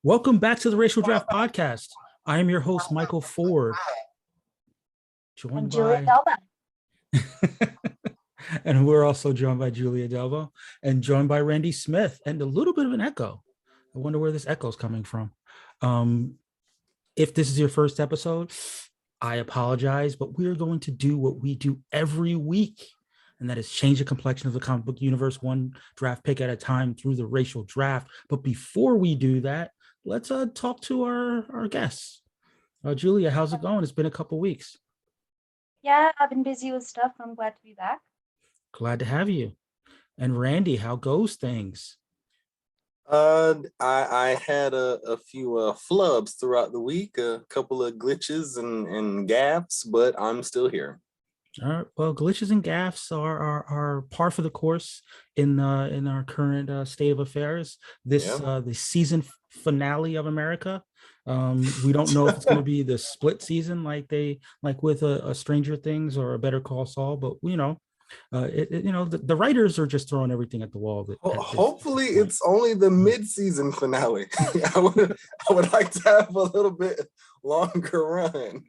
Welcome back to the Racial Draft Podcast. I am your host, Michael Ford, And joined Julia by, Delba. and we're also joined by Julia Delvo and joined by Randy Smith, and a little bit of an echo. I wonder where this echo is coming from. Um, if this is your first episode, I apologize, but we're going to do what we do every week, and that is change the complexion of the comic book universe one draft pick at a time through the racial draft. But before we do that, let's talk to our guests. Julia, how's it going? It's been a couple weeks. Yeah, I've been busy with stuff. I'm glad to be back. Glad to have you. And Randy, how goes things? I had a few flubs throughout the week, a couple of glitches and gaps, but I'm still here. All right. Well, glitches and gaffes are par for the course in our current state of affairs. This Yeah. the season finale of America. We don't know if it's going to be the split season like with a Stranger Things or a Better Call Saul, but the writers are just throwing everything at the wall. Hopefully, Point. it's only the mid-season finale. I would like to have a little bit longer run.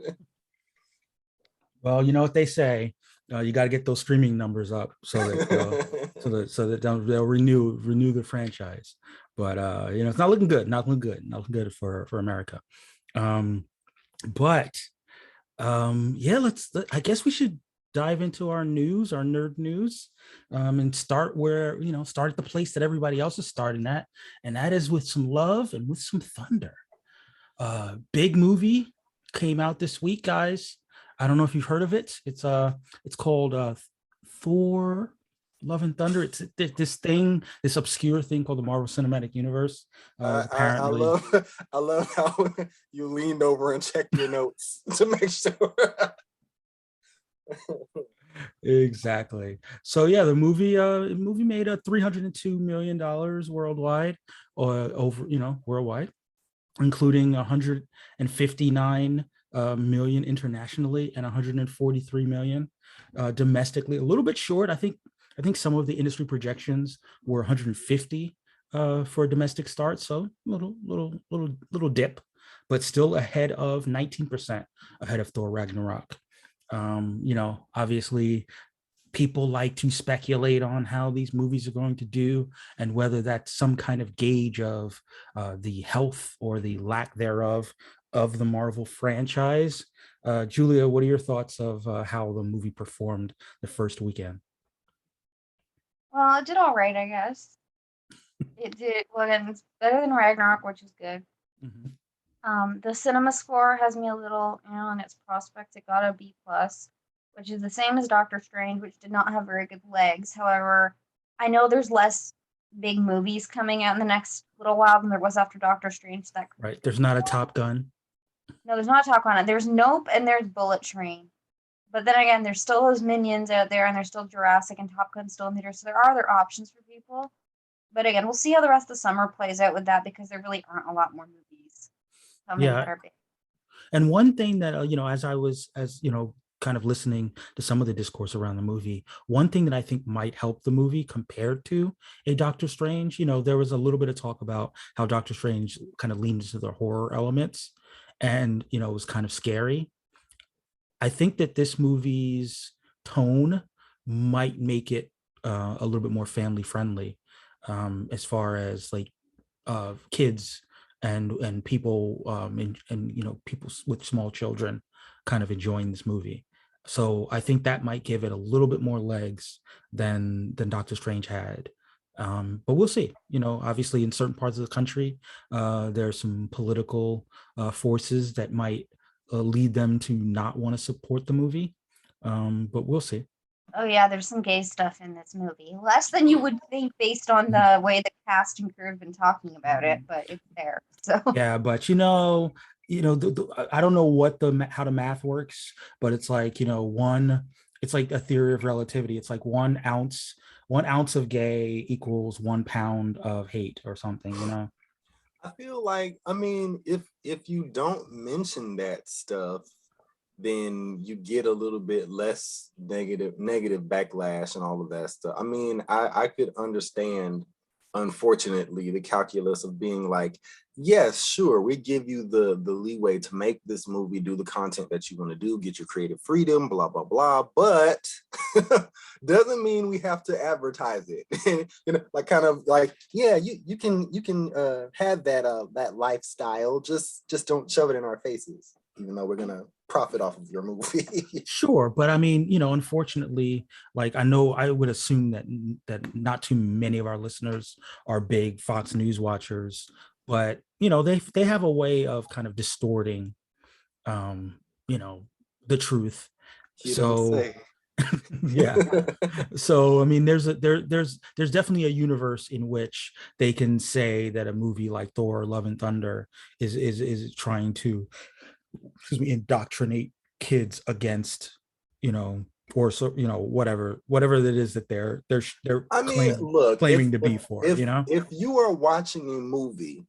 Well, you know what they say. You got to get those streaming numbers up so that they'll renew the franchise. But it's not looking good. Not looking good for America. But I guess we should dive into our news, our nerd news, and start start at the place that everybody else is starting at, and that is with some love and with some thunder. Big movie came out this week, guys. I don't know if you've heard of it. It's called Thor Love and Thunder. It's this obscure thing called the Marvel Cinematic Universe. I Apparently, love how you leaned over and checked your notes to make sure. exactly. So yeah, the movie made a $302 million worldwide, or worldwide, including 159 million internationally and 143 million domestically. A little bit short. I think some of the industry projections were 150 for a domestic start, so little dip, but still ahead of 19% ahead of Thor Ragnarok. Obviously people like to speculate on how these movies are going to do and whether that's some kind of gauge of the health or the lack thereof of the Marvel franchise. Julia, what are your thoughts of how the movie performed the first weekend? Well, it did all right, I guess. It did. Well, again, it's better than Ragnarok, which is good. Mhm. The cinema score has me a little, in its prospects. It got a B plus, which is the same as Doctor Strange, which did not have very good legs. However, I know there's less big movies coming out in the next little while than there was after Doctor Strange. So that could Right. There's not a Top Gun. no, there's not a Top Gun. There's Nope and there's Bullet Train. But then again, there's still those Minions out there, and there's still Jurassic and Top Gun still in theater. So there are other options for people. But again, we'll see how the rest of the summer plays out with that because there really aren't a lot more movies coming Yeah. that are big. And one thing that, as I was, kind of listening to some of the discourse around the movie, one thing that I think might help the movie compared to a Doctor Strange, there was a little bit of talk about how Doctor Strange kind of leaned into the horror elements and, it was kind of scary. I think that this movie's tone might make it a little bit more family friendly, as far as like kids and people and people with small children kind of enjoying this movie. So I think that might give it a little bit more legs than Doctor Strange had. But we'll see. Obviously in certain parts of the country, there are some political forces that might lead them to not want to support the movie. But we'll see. Oh yeah, there's some gay stuff in this movie. Less than you would think based on the way the cast and crew have been talking about it, but it's there. So Yeah, but I don't know how the math works, but it's like it's like a theory of relativity. It's like 1 ounce of gay equals 1 pound of hate or something. I feel like, if you don't mention that stuff, then you get a little bit less negative backlash and all of that stuff. I could understand unfortunately, the calculus of being like, yes, sure, we give you the leeway to make this movie, do the content that you want to do, get your creative freedom, blah blah blah, but doesn't mean we have to advertise it. Like kind of like, yeah, you can have that lifestyle, just don't shove it in our faces, even though we're gonna profit off of your movie. Sure, but I mean, unfortunately, like I know I would assume that not too many of our listeners are big Fox News watchers, but they have a way of kind of distorting um, the truth. You don't So say. yeah. So I mean, there's definitely a universe in which they can say that a movie like Thor: Love and Thunder is trying to, excuse me, indoctrinate kids against, or so, whatever it is that they're I mean, look, claiming to be for, if you are watching a movie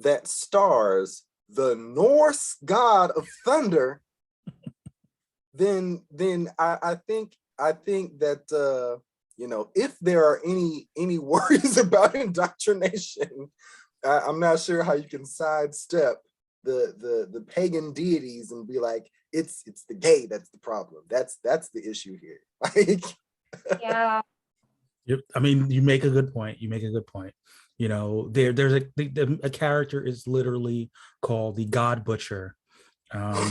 that stars the Norse god of thunder, then I think that if there are any worries about indoctrination, I'm not sure how you can sidestep the pagan deities and be like, it's the gay that's the problem. That's the issue here. Like, Yeah. Yep. I mean, you make a good point. There's a character is literally called the God Butcher.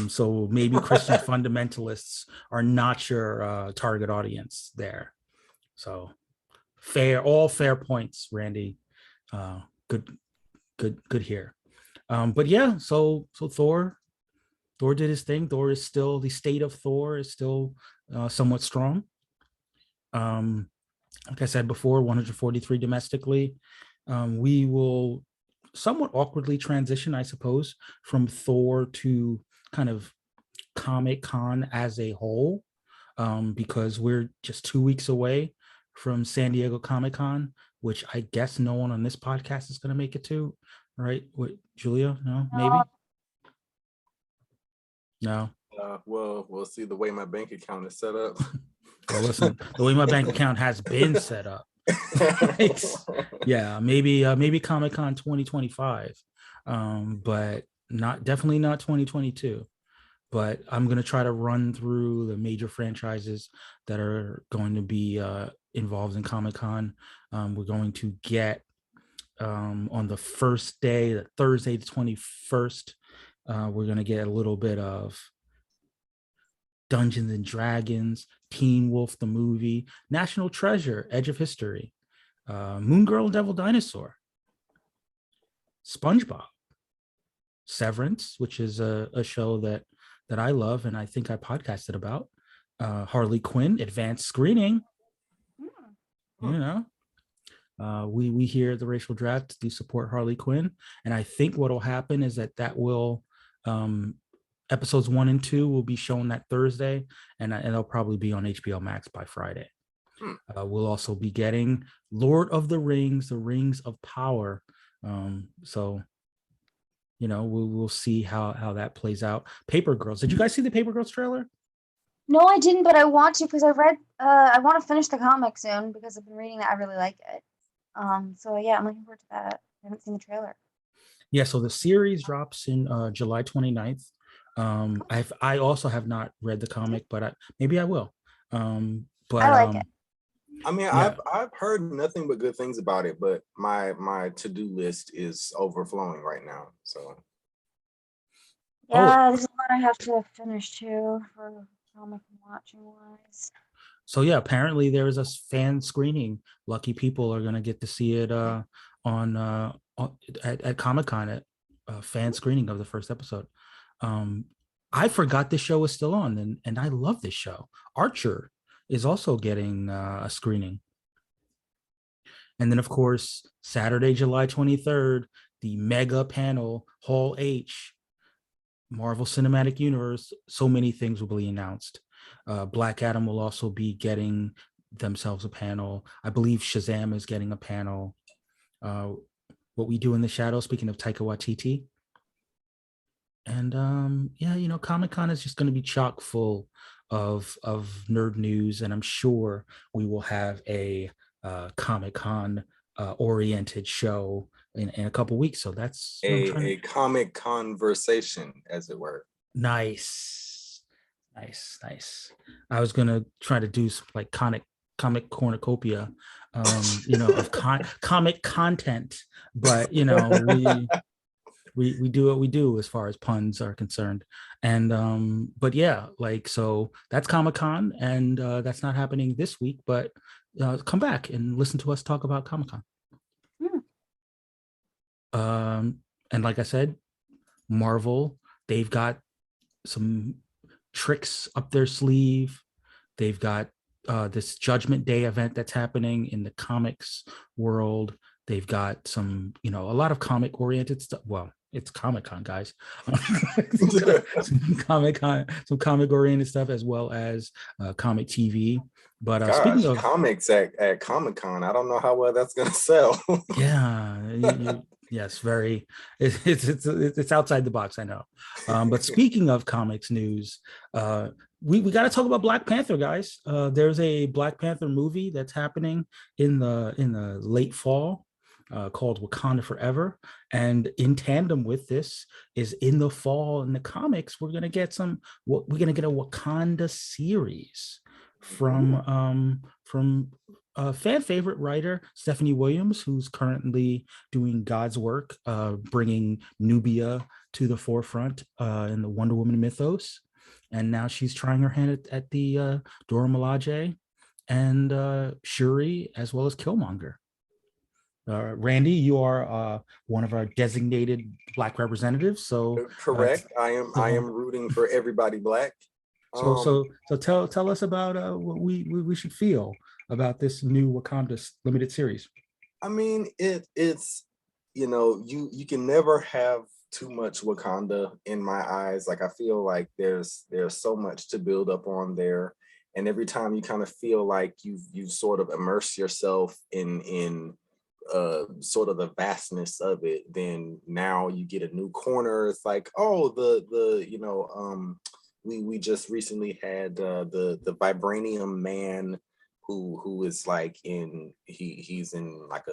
So maybe Christian fundamentalists are not your target audience there. So all fair points, Randy. Good here. But yeah, so Thor did his thing. Thor is still, the state of Thor is still somewhat strong. Like I said before, 143 domestically. We will somewhat awkwardly transition, I suppose, from Thor to kind of Comic-Con as a whole, because we're just 2 weeks away from San Diego Comic-Con, which I guess no one on this podcast is going to make it to, right? What, Julia? No, maybe? No. well, we'll see the way my bank account is set up. Well, listen, the way my bank account has been set up, yeah, maybe Comic-Con 2025, but definitely not 2022. But I'm going to try to run through the major franchises that are going to be involved in Comic-Con. We're going to get on the first day, the Thursday, the 21st, we're going to get a little bit of Dungeons and Dragons, Teen Wolf the movie, National Treasure, Edge of History, Moon Girl and Devil Dinosaur, SpongeBob, Severance, which is a show that I love and I think I podcasted about, Harley Quinn, advanced screening. We here at the Racial Draft do support Harley Quinn, and I think what will happen is that will episodes 1 and 2 will be shown that Thursday, and they'll probably be on HBO Max by Friday. We'll also be getting Lord of the Rings, the Rings of Power. So we'll see how that plays out. Paper Girls. Did you guys see the Paper Girls trailer? No, I didn't, but I want to, because I want to finish the comic soon because I've been reading that. I really like it. So yeah, I'm looking forward to that. I haven't seen the trailer. Yeah, so the series drops in July 29th. I also have not read the comic, but maybe I will. But I like it. I mean, yeah. I've heard nothing but good things about it, but my to-do list is overflowing right now. So yeah, this is what I have to finish too for comic and watching wise. So yeah, apparently there is a fan screening. Lucky people are gonna get to see it at Comic-Con, at fan screening of the first episode. I forgot this show was still on, and I love this show. Archer is also getting a screening. And then, of course, Saturday, July 23rd, the mega panel, Hall H, Marvel Cinematic Universe. So many things will be announced. Black Adam will also be getting themselves a panel. I believe Shazam is getting a panel. What We Do in the Shadows, speaking of Taika Waititi. And Comic-Con is just going to be chock full of nerd news, and I'm sure we will have a Comic-Con oriented show in a couple weeks. So that's I'm trying to. A comic conversation, as it were. Nice, nice. I was gonna try to do some like comic cornucopia, of comic content, but we do what we do as far as puns are concerned. And but yeah, like, so that's Comic-Con, and that's not happening this week, but come back and listen to us talk about Comic-Con. And like I said, Marvel, they've got some tricks up their sleeve. They've got this Judgment Day event that's happening in the comics world. They've got some, a lot of comic oriented stuff. Well, it's Comic-Con, guys. Some comic oriented stuff, as well as comic TV. But Gosh, speaking of comics at Comic-Con, I don't know how well that's gonna sell. yeah, yes, very. It's outside the box, I know. But speaking of comics news, we got to talk about Black Panther, guys. There's a Black Panther movie that's happening in the late fall, called Wakanda Forever, and in tandem with this is in the fall in the comics we're gonna get a Wakanda series from fan favorite writer Stephanie Williams, who's currently doing God's work, bringing Nubia to the forefront in the Wonder Woman mythos. And now she's trying her hand at the Dora Milaje and Shuri, as well as Killmonger. Randy, you are one of our designated Black representatives. So correct. I am rooting for everybody Black. So tell us about what we should feel about this new Wakanda limited series. I mean, it's you can never have too much Wakanda in my eyes. Like, I feel like there's so much to build up on there, and every time you kind of feel like you sort of immerse yourself in sort of the vastness of it, then now you get a new corner. It's like, oh, we just recently had the Vibranium Man who is like he's in like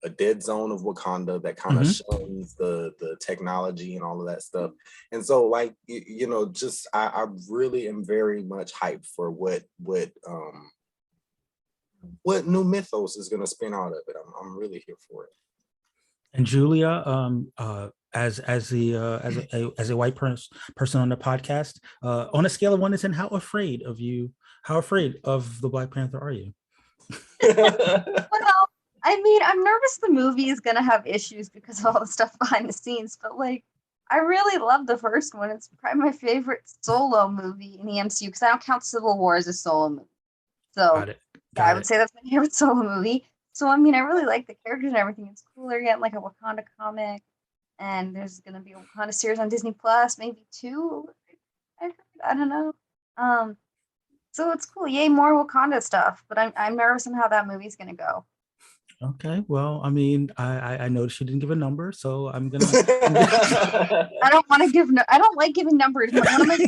a dead zone of Wakanda that kind of shuns the technology and all of that stuff. And so, like, just I really am very much hyped for what new mythos is going to spin out of it. I'm really here for it. And Julia, as a white person on the podcast, on a scale of 1 to 10, how afraid of the Black Panther are you? Well, I mean, I'm nervous the movie is gonna have issues because of all the stuff behind the scenes, but like, I really love the first one. It's probably my favorite solo movie in the MCU, because I don't count Civil War as a solo movie. So I would say that's my favorite solo movie. So I mean, I really like the characters and everything. It's cool. They're getting like a Wakanda comic, and there's gonna be a Wakanda series on Disney Plus, maybe 2. I don't know. So it's cool. Yay, more Wakanda stuff. But I'm nervous on how that movie's gonna go. Okay, well, I mean, I noticed you didn't give a number, so I'm gonna. I don't want to give. I don't like giving numbers. One of my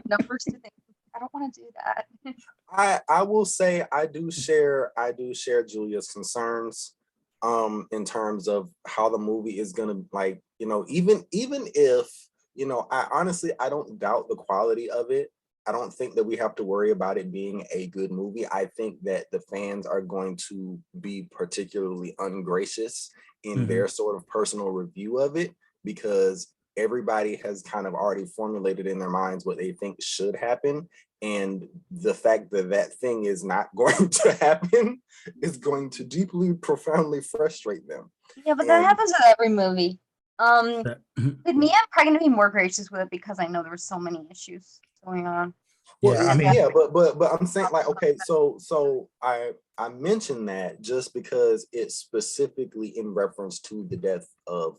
numbers to things. I don't want to do that. I will say I do share Julia's concerns in terms of how the movie is gonna, like, even if I honestly don't doubt the quality of it. I don't think that we have to worry about it being a good movie. I think that the fans are going to be particularly ungracious in their sort of personal review of it, because everybody has kind of already formulated in their minds what they think should happen. And the fact that that thing is not going to happen is going to deeply, profoundly frustrate them. Yeah, but that happens with every movie. With me, I'm probably going to be more gracious with it because I know there were so many issues going on. Well, yeah, I mean, yeah, but I'm saying, like, okay, so I mentioned that just because it's specifically in reference to the death of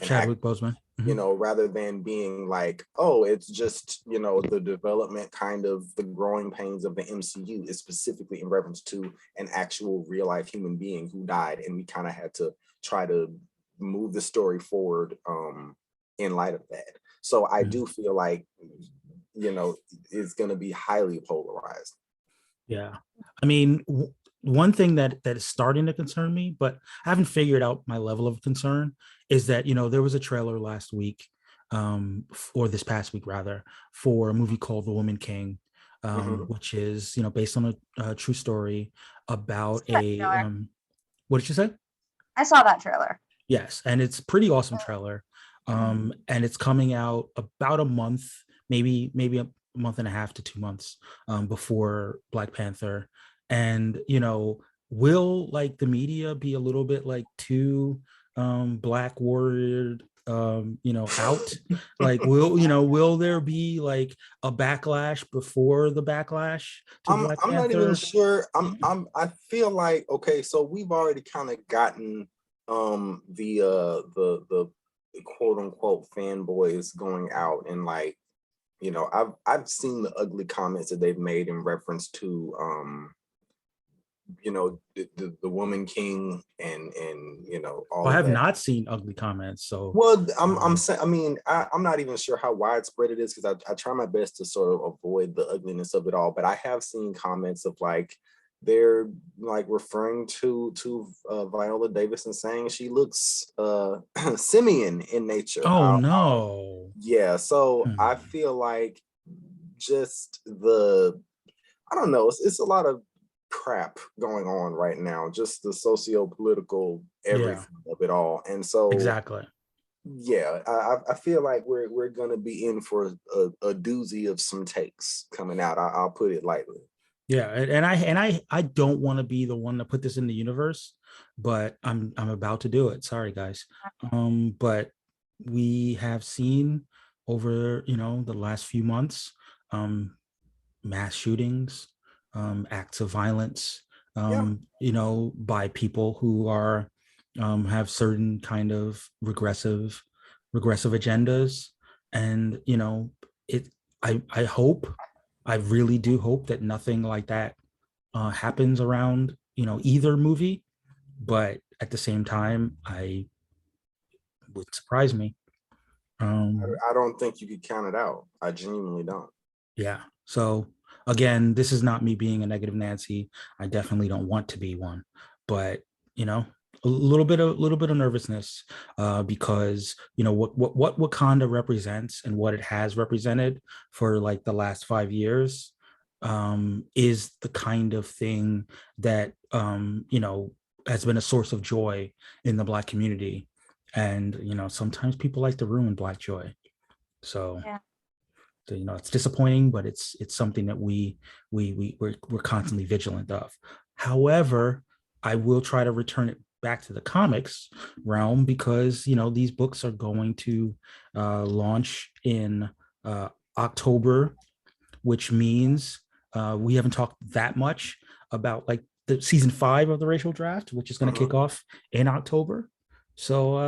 Chadwick Boseman, rather than being like, oh, it's just the development, kind of the growing pains of the MCU. Is specifically in reference to an actual real life human being who died, and we kind of had to try to move the story forward in light of that. So I do feel like it's going to be highly polarized. Yeah, I mean, one thing that is starting to concern me, but I haven't figured out my level of concern, is that there was a trailer last week, or this past week rather, for a movie called The Woman King, Mhm. which is based on a true story I about saw that a trailer. what did you say? I saw that trailer. Yes, and it's a pretty awesome trailer. Mhm. And it's coming out about a month, maybe a month and a half to 2 months before Black Panther. And will like the media be a little bit like too black warrior out? Like will there be like a backlash before the backlash to Black I'm not even Panther? sure. I feel like, okay, so we've already kind of gotten the quote unquote fanboys going out and like, I've seen the ugly comments that they've made in reference to the Woman King and I all of have that. not seen ugly comments, so Well, I'm um, saying, I mean, I'm not even sure how widespread it is because I try my best to sort of avoid the ugliness of it all. But I have seen comments of like they're like referring to Viola Davis and saying she looks simian in nature. oh no. Yeah, so I Hmm. feel like just the I don't know, it's a lot of crap going on right now, just the socio-political Yeah, everything of it all. And so exactly. yeah, I feel like we're gonna be in for a doozy of some takes coming out. I'll put it lightly. Yeah, and I don't want to be the one to put this in the universe, but I'm about to do it. Sorry, guys. But we have seen over the last few months, um, mass shootings, acts of violence, Yeah, by people who are have certain kind of regressive agendas, and it. I hope, I really do hope that nothing like that happens around either movie, but at the same time, I would surprise me. Um, I don't think you could count it out. I genuinely don't. Yeah. So again, this is not me being a negative Nancy. I definitely don't want to be one, but you know, a little bit of nervousness because what Wakanda represents and what it has represented for like the last 5 years is the kind of thing that has been a source of joy in the Black community, and sometimes people like to ruin Black joy. So Yeah. it's disappointing, but it's something that we're constantly vigilant of. However, I will try to return it back to the comics realm because these books are going to launch in October, which means we haven't talked that much about like the season 5 of the racial draft, which is going to kick Mhm. off in October. So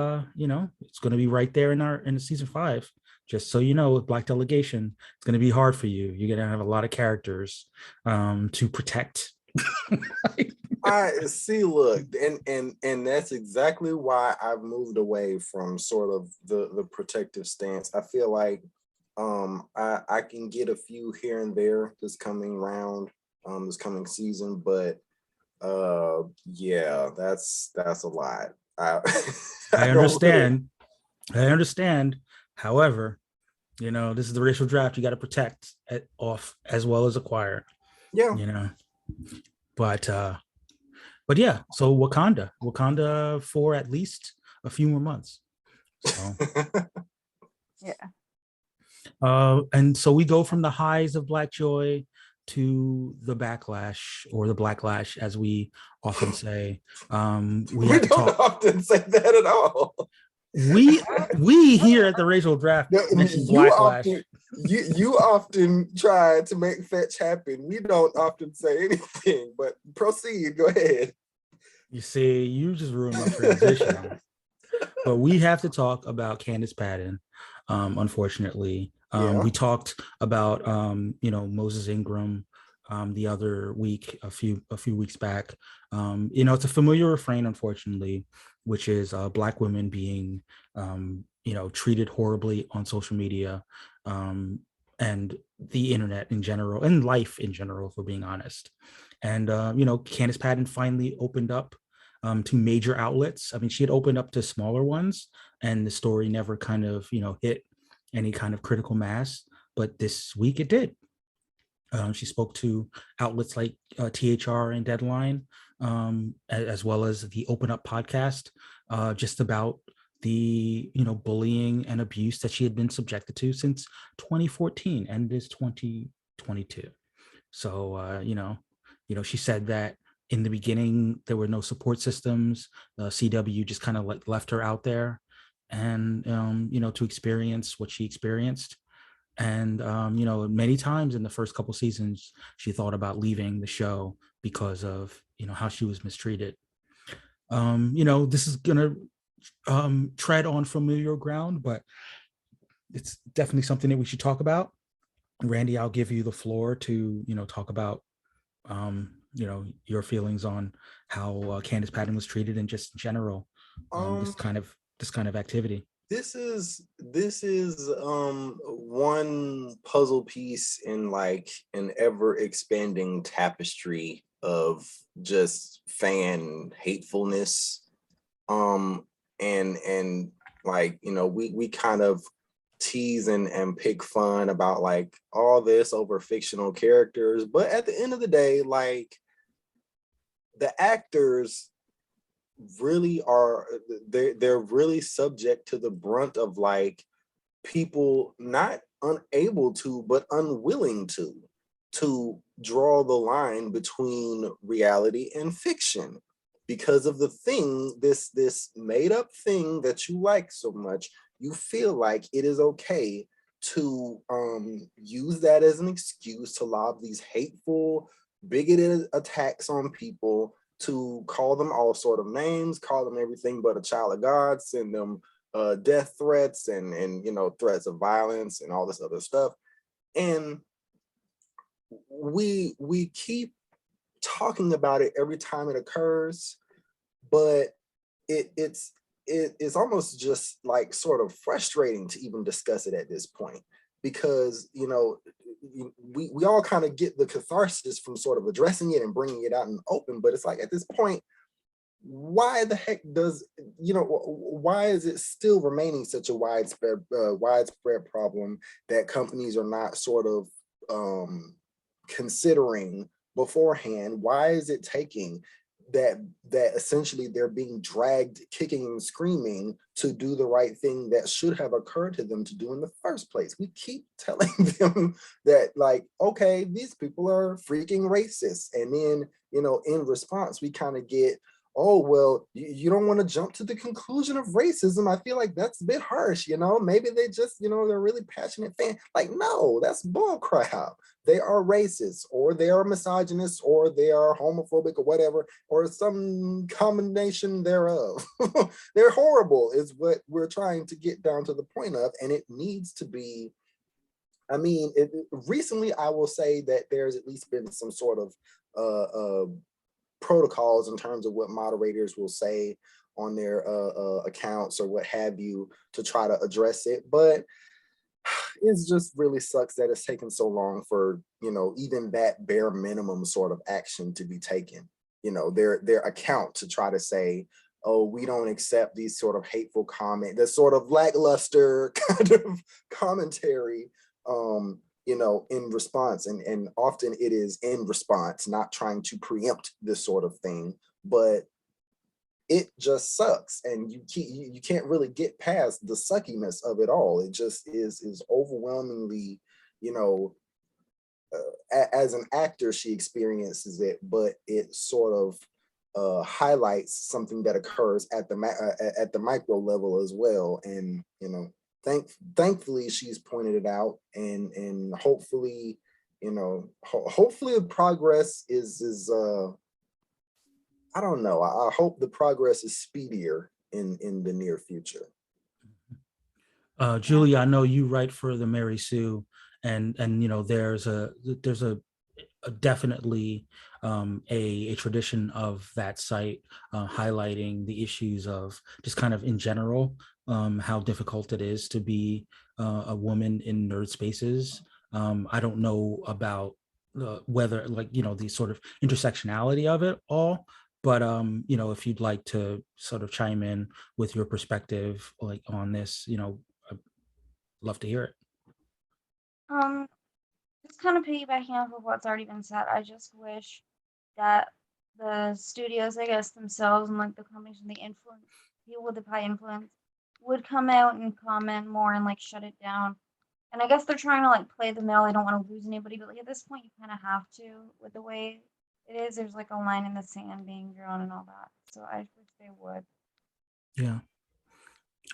it's going to be right there in the season 5. Just so you know, with Black Delegation, it's going to be hard for you. You're going to have a lot of characters to protect. I see. Look, and that's exactly why I've moved away from sort of the protective stance. I feel like I can get a few here and there this coming round, this coming season, but yeah, that's a lot. I, I I don't really. understand. I understand. However, this is the racial draft. You got to protect off as well as acquire. Yeah. You know, but yeah. So Wakanda for at least a few more months. So Yeah. and so we go from the highs of Black joy to the backlash, or the blacklash, as we often say. We We have to don't talk. often say that at all. We we here at the racial draft No, mention blacklash. you often try to make fetch happen. We don't often say anything, but proceed. Go ahead. You see, you just ruined my transition. But we have to talk about Candace Patton. Unfortunately, Yeah. we talked about Moses Ingram the other week, a few weeks back. It's a familiar refrain, unfortunately, which is Black women being treated horribly on social media. and the internet in general and life in general, if we're being honest. And Candice Patton finally opened up to major outlets. I mean, she had opened up to smaller ones, and the story never kind of hit any kind of critical mass. But this week it did. She spoke to outlets like THR and Deadline, as well as the Open Up podcast, just about the bullying and abuse that she had been subjected to since 2014, and it is 2022. So she said that in the beginning there were no support systems. CW just kind of like left her out there, and to experience what she experienced. And many times in the first couple seasons she thought about leaving the show because of how she was mistreated. This is gonna tread on familiar ground, but it's definitely something that we should talk about. Randy, I'll give you the floor to talk about your feelings on how Candice Patton was treated and just in general, this kind of activity. This is one puzzle piece in like an ever expanding tapestry of just fan hatefulness. And like, we kind of tease and pick fun about like all this over fictional characters, but at the end of the day, like, the actors really are, they're really subject to the brunt of like people not unable to but unwilling to draw the line between reality and fiction, because of the thing, this made up thing that you like so much. You feel like it is okay to use that as an excuse to lob these hateful, bigoted attacks on people, to call them all sort of names, call them everything but a child of God, send them death threats and threats of violence and all this other stuff. And we keep talking about it every time it occurs, but it's almost just like sort of frustrating to even discuss it at this point, because we all kind of get the catharsis from sort of addressing it and bringing it out in open, but it's like at this point, why the heck does why is it still remaining such a widespread problem that companies are not sort of considering beforehand? Why is it taking that essentially they're being dragged kicking and screaming to do the right thing that should have occurred to them to do in the first place? We keep telling them that, like, okay, these people are freaking racist, and then in response we kind of get, oh, well, you don't want to jump to the conclusion of racism. I feel like that's a bit harsh, maybe they just, they're really passionate fan. Like, no, that's bull crap. They are racist, or they are misogynist, or they are homophobic, or whatever, or some combination thereof. They're horrible is what we're trying to get down to the point of, and it needs to be, I mean, recently I will say that there's at least been some sort of protocols in terms of what moderators will say on their accounts or what have you to try to address it, but it just really sucks that it's taken so long for even that bare minimum sort of action to be taken. Their account to try to say, oh, we don't accept these sort of hateful comment, this sort of lackluster kind of commentary in response, and often it is in response, not trying to preempt this sort of thing, but it just sucks, and you can't really get past the suckiness of it all. It just is overwhelmingly, as an actor, she experiences it, but it sort of highlights something that occurs at the micro level as well, and thankfully she's pointed it out, and hopefully hopefully the progress is I don't know, I hope the progress is speedier in the near future. Julie, I know you write for the Mary Sue, and there's a definitely a tradition of that site highlighting the issues of just kind of in general how difficult it is to be a woman in nerd spaces, I don't know about whether, like, the sort of intersectionality of it all. But if you'd like to sort of chime in with your perspective, like, on this, I'd love to hear it. Um, just kind of piggybacking off of what's already been said, I just wish that the studios, I guess, themselves and like the companies and the influence people with the high influence would come out and comment more and like shut it down. And I guess they're trying to like play the middle. They don't want to lose anybody, but like at this point, you kind of have to with the way it is. There's like a line in the sand being drawn and all that. So I wish they would. Yeah,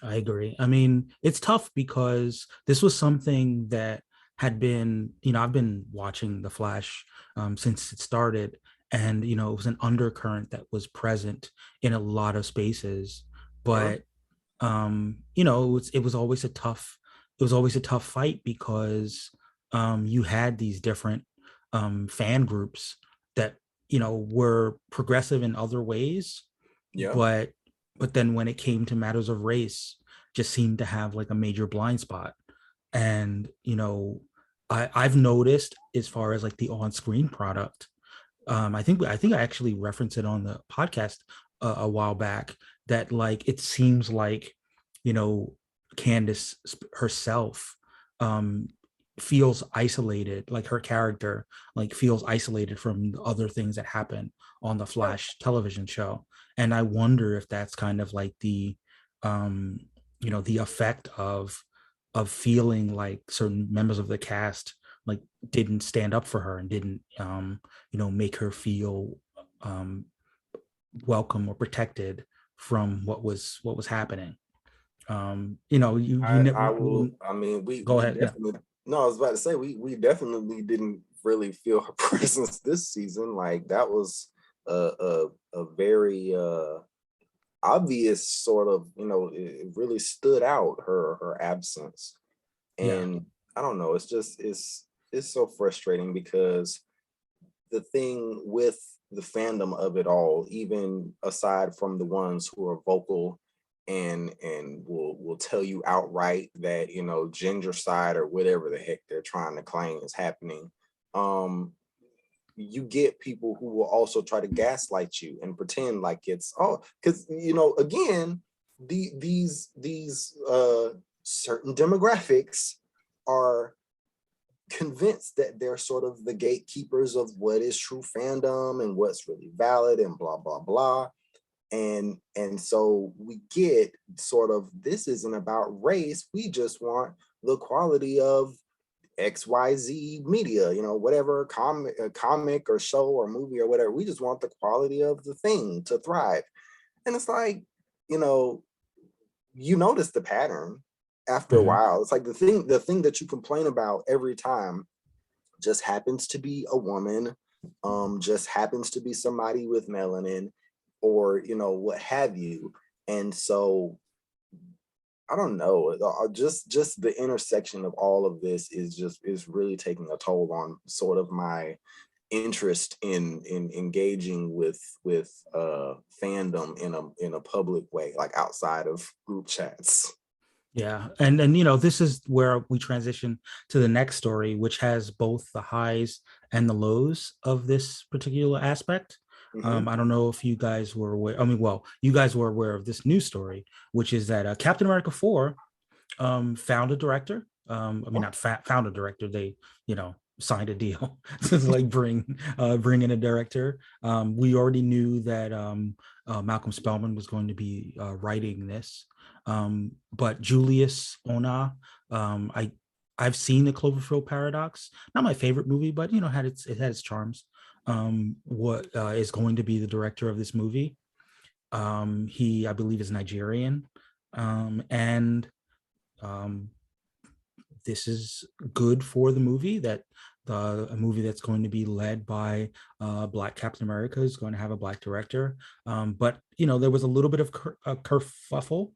I agree. I mean, it's tough because this was something that had been, I've been watching The Flash since it started, and it was an undercurrent that was present in a lot of spaces. Uh-huh. But it was always a tough fight because you had these different fan groups that were progressive in other ways, Yeah. but then when it came to matters of race, just seemed to have like a major blind spot. And I've noticed, as far as like the on-screen product, I think I actually referenced it on the podcast a while back, that like it seems like you know Candace herself um feels isolated, like her character like feels isolated from the other things that happen on the Yeah. Flash television show. And I wonder if that's kind of like um the effect of feeling like certain members of the cast like didn't stand up for her and didn't make her feel um welcome or protected from what was happening. You I never. will. I mean, Go we ahead. Yeah. definitely. No, I was about to say we definitely didn't really feel her presence this season. Like that was a very obvious sort of, it really stood out, her absence. Yeah. And I don't know, it's so frustrating because the thing with the fandom of it all, even aside from the ones who are vocal and will tell you outright that ginger side or whatever the heck they're trying to claim is happening, you get people who will also try to gaslight you and pretend like it's, oh, because again, these certain demographics are convinced that they're sort of the gatekeepers of what is true fandom and what's really valid and blah blah blah. And so we get sort of, this isn't about race, we just want the quality of XYZ media, whatever comic or show or movie or whatever. We just want the quality of the thing to thrive. And it's like, you know, you notice the pattern after a Hmm. while. It's like the thing that you complain about every time just happens to be a woman, just happens to be somebody with melanin, or what have you. And so I don't know. Just the intersection of all of this is really taking a toll on sort of my interest in engaging with fandom in a public way, like outside of group chats. Yeah, and this is where we transition to the next story, which has both the highs and the lows of this particular aspect. Hmm. I don't know if you guys were aware. I mean, well, you guys were aware of this news story, which is that Captain America 4 found a director. I mean, not found a director. They, signed a deal to like bring in a director. We already knew that Malcolm Spellman was going to be writing this, but Julius Ona, I've seen the Cloverfield Paradox. Not my favorite movie, but it had its charms. What is going to be the director of this movie? He, I believe, is Nigerian, and um, this is good for the movie, that a movie that's going to be led by Black Captain America is going to have a Black director. But there was a little bit of kerfuffle,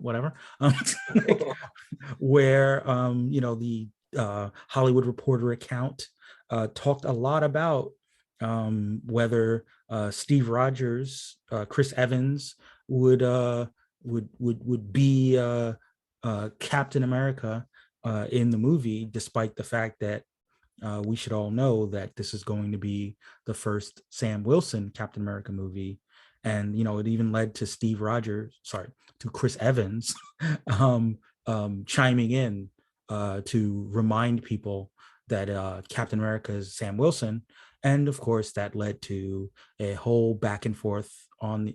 whatever, like, where the Hollywood Reporter account talked a lot about whether Steve Rogers, Chris Evans would be Captain America, in the movie, despite the fact that we should all know that this is going to be the first Sam Wilson Captain America movie. And, it even led to to Chris Evans chiming in to remind people that Captain America is Sam Wilson. And of course, that led to a whole back and forth on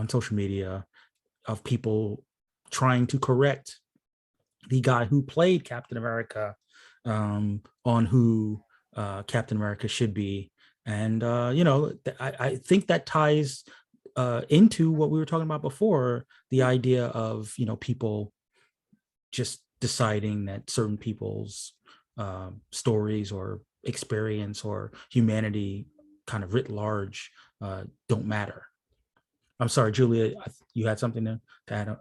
social media of people trying to correct the guy who played Captain America on who Captain America should be. And, I think that ties into what we were talking about before, the idea of, people just deciding that certain people's stories or experience or humanity kind of writ large don't matter. I'm sorry, Julia, you had something to add?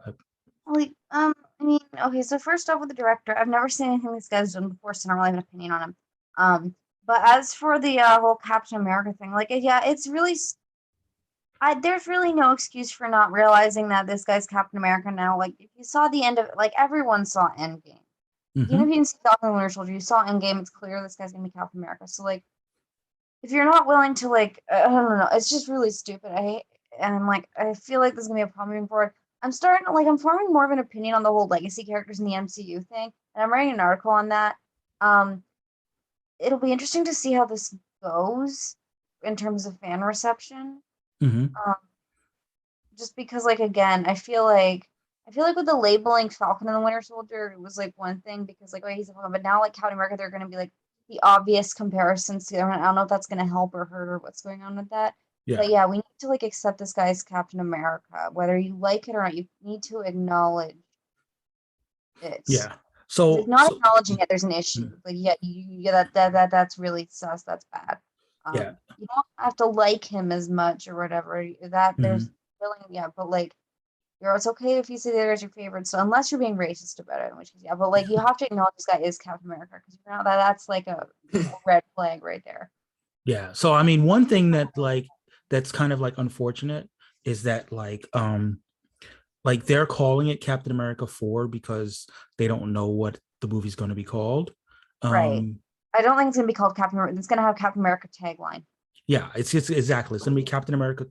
Like, I mean, okay, so first off with the director, I've never seen anything this guy's done before, so I don't really have an opinion on him. But as for the whole Captain America thing, like, yeah, it's really, there's really no excuse for not realizing that this guy's Captain America now. Like, if you saw the end of it, like, everyone saw Endgame. Even if you didn't see Falcon and Winter Soldier, you saw Endgame, it's clear this guy's gonna be Captain America. So, like, if you're not willing to, like, I don't know, it's just really stupid. I feel like this is gonna be a problem moving forward. I'm forming more of an opinion on the whole legacy characters in the MCU thing, and I'm writing an article on that. It'll be interesting to see how this goes in terms of fan reception. Um, just because, like, again, I feel like with the labeling Falcon and the Winter Soldier, it was like one thing because, like, oh, he's a Falcon, but now, like, Captain America, they're gonna be like the obvious comparisons to them. I don't know if that's gonna help or hurt or what's going on with that. Yeah. But yeah, we need to, like, accept this guy's Captain America, whether you like it or not. You need to acknowledge it. Yeah. Like, not acknowledging it, there's an issue. Like, yeah, that's really sus. That's bad. Yeah. You don't have to like him as much or whatever. That there's really, yeah, but like, it's okay if you say that as your favorite. So unless you're being racist about it, in which case, yeah, but like, you have to acknowledge this guy is Captain America because you know that's like a red flag right there. Yeah. So I mean, one thing that's kind of like unfortunate is that like they're calling it Captain America 4 because they don't know what the movie's going to be called. Right. I don't think it's gonna be called Captain America. It's gonna have Captain America tagline. Yeah, it's exactly. It's gonna be Captain America :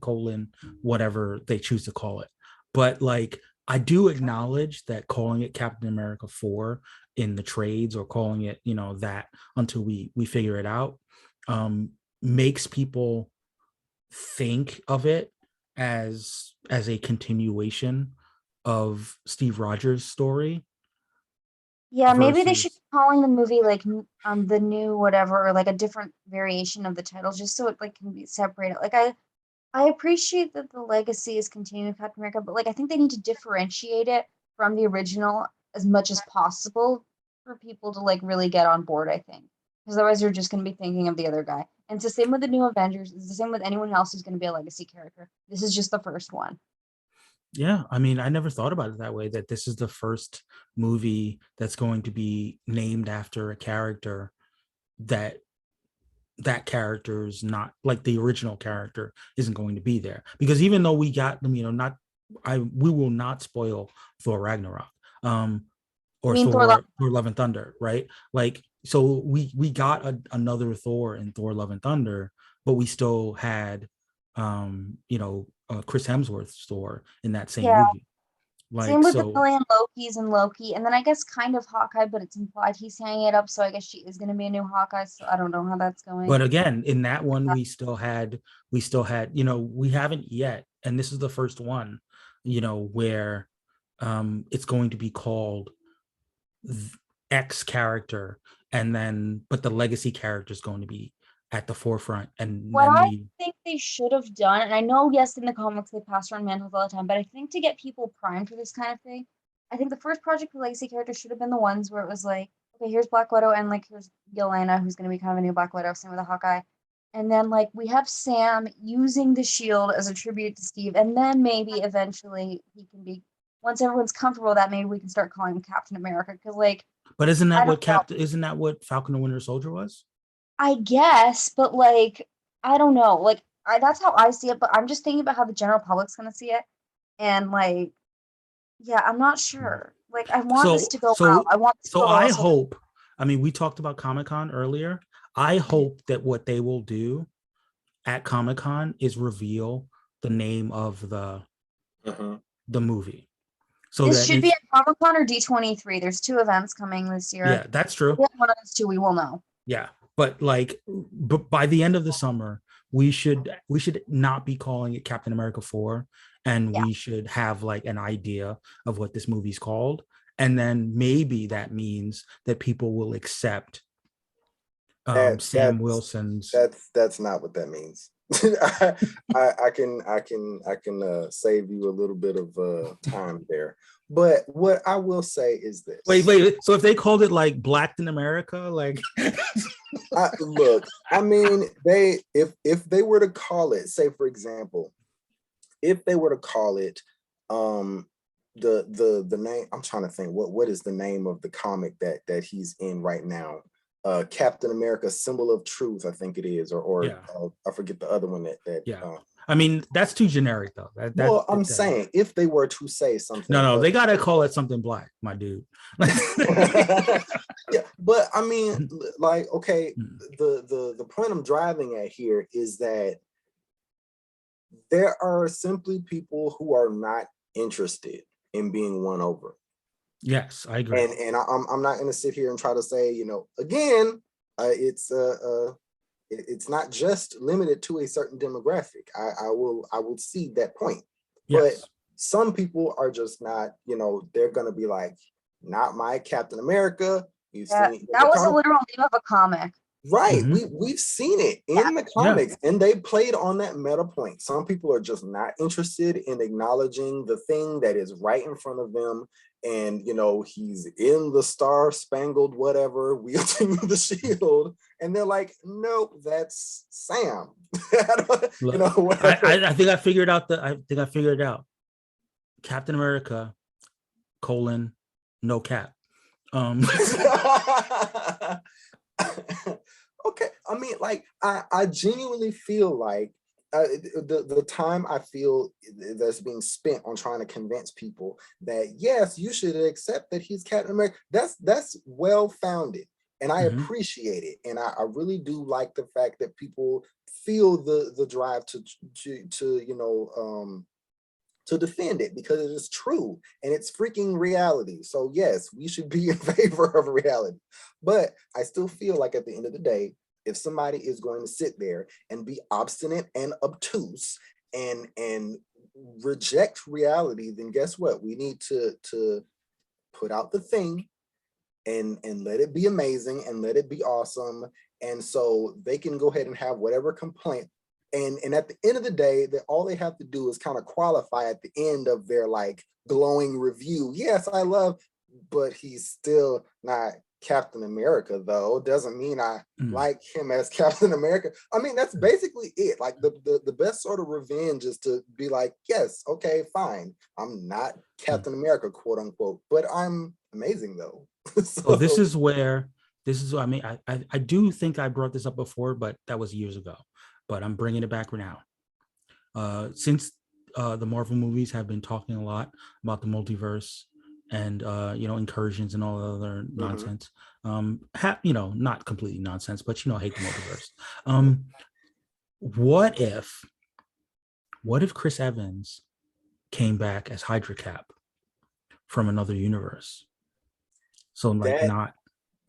whatever they choose to call it. But like, I do acknowledge that calling it Captain America 4 in the trades, or calling it, that until we figure it out, makes people think of it as a continuation of Steve Rogers' story. Yeah, maybe they should be calling the movie like the new whatever, or like a different variation of the title, just so it like can be separated. Like, I appreciate that the legacy is continuing Captain America, but like, I think they need to differentiate it from the original as much as possible for people to like really get on board, I think. Because otherwise you're just gonna be thinking of the other guy. And it's the same with the new Avengers, it's the same with anyone else who's gonna be a legacy character. This is just the first one. Yeah, I mean, I never thought about it that way, that this is the first movie that's going to be named after a character that character's not, like, the original character isn't going to be there. Because even though we got them, not we will not spoil Thor Ragnarok, or Thor Love and Thunder, right? Like, so we got another Thor in Thor Love and Thunder, but we still had Chris Hemsworth's Thor in that same movie. Like, same with the million Lokis and Loki, and then I guess kind of Hawkeye, but it's implied he's hanging it up, so I guess she is going to be a new Hawkeye. So I don't know how that's going. But again, in that one, we still had, we haven't yet, and this is the first one, where it's going to be called X character, and then but the legacy character is going to be at the forefront. And what I think they should have done, and I know, yes, in the comics they pass around mantles all the time, but I think to get people primed for this kind of thing, I think the first project for legacy characters should have been the ones where it was like, okay, here's Black Widow, and like here's Yelena, who's going to be kind of a new Black Widow, same with the Hawkeye, and then like we have Sam using the shield as a tribute to Steve, and then maybe eventually he can be, once everyone's comfortable with that, maybe we can start calling him Captain America, because like. But isn't that what Falcon and Winter Soldier was? I guess, but like, I don't know. Like, that's how I see it, but I'm just thinking about how the general public's gonna see it. And like, yeah, I'm not sure. Like, I want this So to go well. so I want this to so go well. I So hope. I mean, we talked about Comic-Con earlier. I hope that what they will do at Comic-Con is reveal the name of the movie, so this that should be it's, at Comic-Con or D23. There's 2 events coming this year. yeah, that's true. One of those 2 we will know. Yeah, but like, but by the end of the summer, we should not be calling it Captain America 4, and Yeah. we should have like an idea of what this movie's called, and then maybe that means that people will accept That Sam that's Wilson's. that's not what that means. I can save you a little bit of time there. But what I will say is Wait, this. wait. So if they called it like Black in America, like, Look, I mean, if they were to call it, say for example, if they were to call it the name, I'm trying to think what is the name of the comic that he's in right now. Captain America Symbol of Truth, I think it is, or yeah, I forget the other one that yeah. I mean, that's too generic though. well, I'm saying if they were to say No, something, no, but they gotta call it something black, my dude. yeah, but I mean, like, okay, the point I'm driving at here is that there are simply people who are not interested in being won over. Yes, I agree. I'm not going to sit here and try to say, again, it's not just limited to a certain demographic. I will see that point, but Yes. some people are just not. They're going to be like, not my Captain America. You've seen That the was a comic. literal name of a comic. Right. Mhm. We've seen it Yeah. in the Yeah. comics, and they played on that meta point. Some people are just not interested in acknowledging the thing that is right in front of them. And he's in the star-spangled whatever, wielding the shield, and they're like, nope, that's Sam. Look, Whatever. I think I figured out it out. Captain America, colon, no cap. Okay, I mean, like, I genuinely feel like the time I feel that's being spent on trying to convince people that yes, you should accept that he's Captain America. That's well founded, and I Mhm. appreciate it, and I really do like the fact that people feel the drive to defend it, because it is true and it's freaking reality. So yes, we should be in favor of reality. But I still feel like at the end of the day, if somebody is going to sit there and be obstinate and obtuse and reject reality, then guess what? We need to put out the thing and let it be amazing and let it be awesome. And so they can go ahead and have whatever complaint. And at the end of the day, that all they have to do is kind of qualify at the end of their like glowing review. Yes, I love, but he's still not Captain America, though. Doesn't mean I Mm. like him as Captain America. I mean, that's basically it. Like the best sort of revenge is to be like, yes, okay, fine. I'm not Captain America, quote unquote, but I'm amazing though. So this So is where I mean, I do think I brought this up before, but that was years ago. But I'm bringing it back now. Since the Marvel movies have been talking a lot about the multiverse and incursions and all the other nonsense. Not completely nonsense, but hate the multiverse. What if Chris Evans came back as Hydra Cap from another universe? So like that not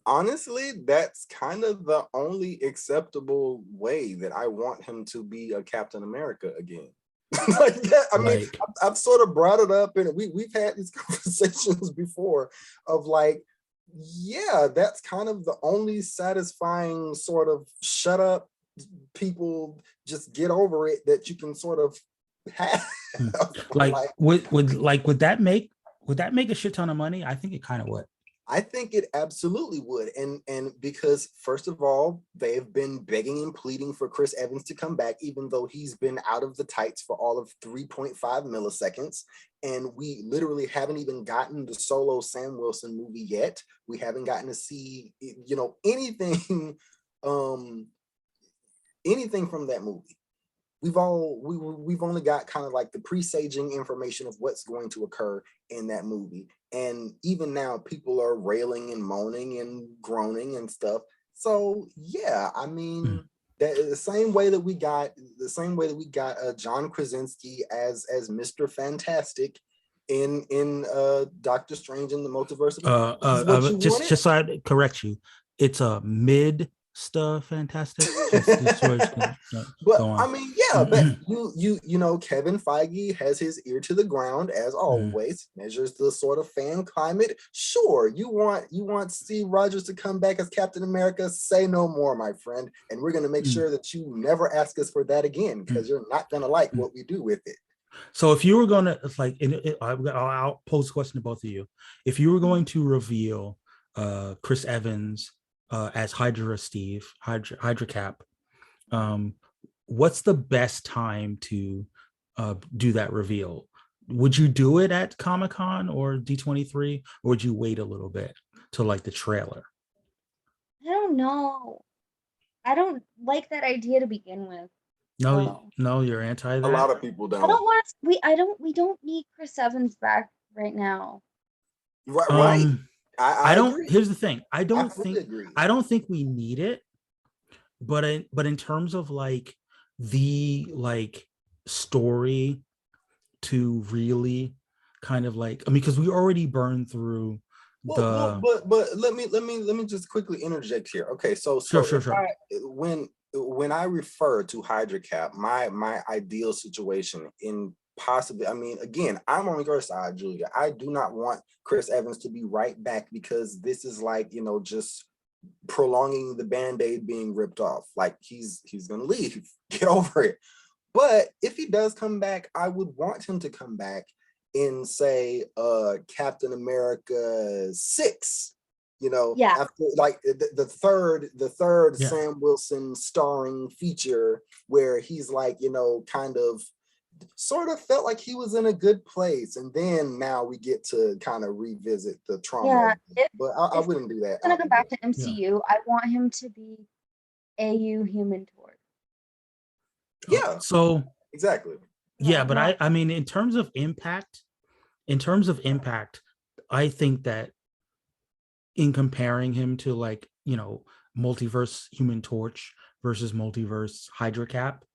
honestly, that's kind of the only acceptable way that I want him to be a Captain America again. Like that, I mean, like I've sort of brought it up, and we've had these conversations before of like, yeah, that's kind of the only satisfying sort of shut up, people just get over it that you can sort of have. like Like, would that make a shit ton of money? I think it kind of would. I think it absolutely would. And because first of all, they've been begging and pleading for Chris Evans to come back, even though he's been out of the tights for all of 3.5 milliseconds. And we literally haven't even gotten the solo Sam Wilson movie yet. We haven't gotten to see, anything, anything from that movie. we've only got kind of like the presaging information of what's going to occur in that movie. And even now, people are railing and moaning and groaning and stuff. So yeah, I mean, that the same way that we got John Krasinski as Mr. Fantastic in Doctor Strange in the Multiverse of Madness. This is what you wanted. Just so I correct you, it's a mid stuff fantastic. Just so but go on. I mean, yeah, but you know, Kevin Feige has his ear to the ground as always, measures the sort of fan climate. Sure, you want Steve Rogers to come back as Captain America, say no more, my friend. And we're gonna make sure that you never ask us for that again, because you're not gonna like what we do with it. So if you were gonna, it's like, I'll pose a question to both of you. If you were going to reveal Chris Evans as Hydra Cap, what's the best time to do that reveal? Would you do it at Comic-Con or D23, or would you wait a little bit to like the trailer? I don't know. I don't like that idea to begin with. No, you're anti that. A lot of people don't. I don't want. We don't need Chris Evans back right now. Right. I don't agree. Here's the thing. I don't think we need it, but in terms of like the like story to really kind of like, I mean, because we already burned through but let me just quickly interject here. Okay, so sure. When I refer to Hydra Cap, my ideal situation in possibly, I mean, again, I'm on your side, Julia. I do not want Chris Evans to be right back, because this is like, you know, just prolonging the Band-Aid being ripped off. Like he's gonna leave. Get over it. But if he does come back, I would want him to come back in, say, Captain America 6, you know, after like the third Sam Wilson starring feature, where he's like, you know, kind of sort of felt like he was in a good place, and then now we get to kind of revisit the trauma. But I wouldn't do that. He's gonna come back to MCU. I want him to be AU Human Torch. Yeah. So exactly. Yeah, but I mean, in terms of impact, I think that in comparing him to, like, you know, multiverse Human Torch versus multiverse Hydra Cap,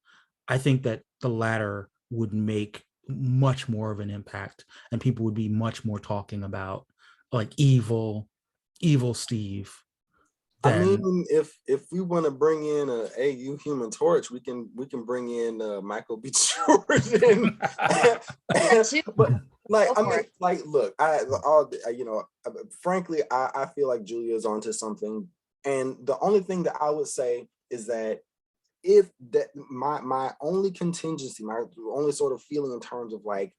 I think that the latter would make much more of an impact, and people would be much more talking about like evil Steve. I mean, if we want to bring in a AU Human Torch, we can bring in Michael B. Jordan. But like, I mean, like, look, frankly, I feel like Julia's onto something, and the only thing that I would say is that if that my only contingency, my only sort of feeling in terms of like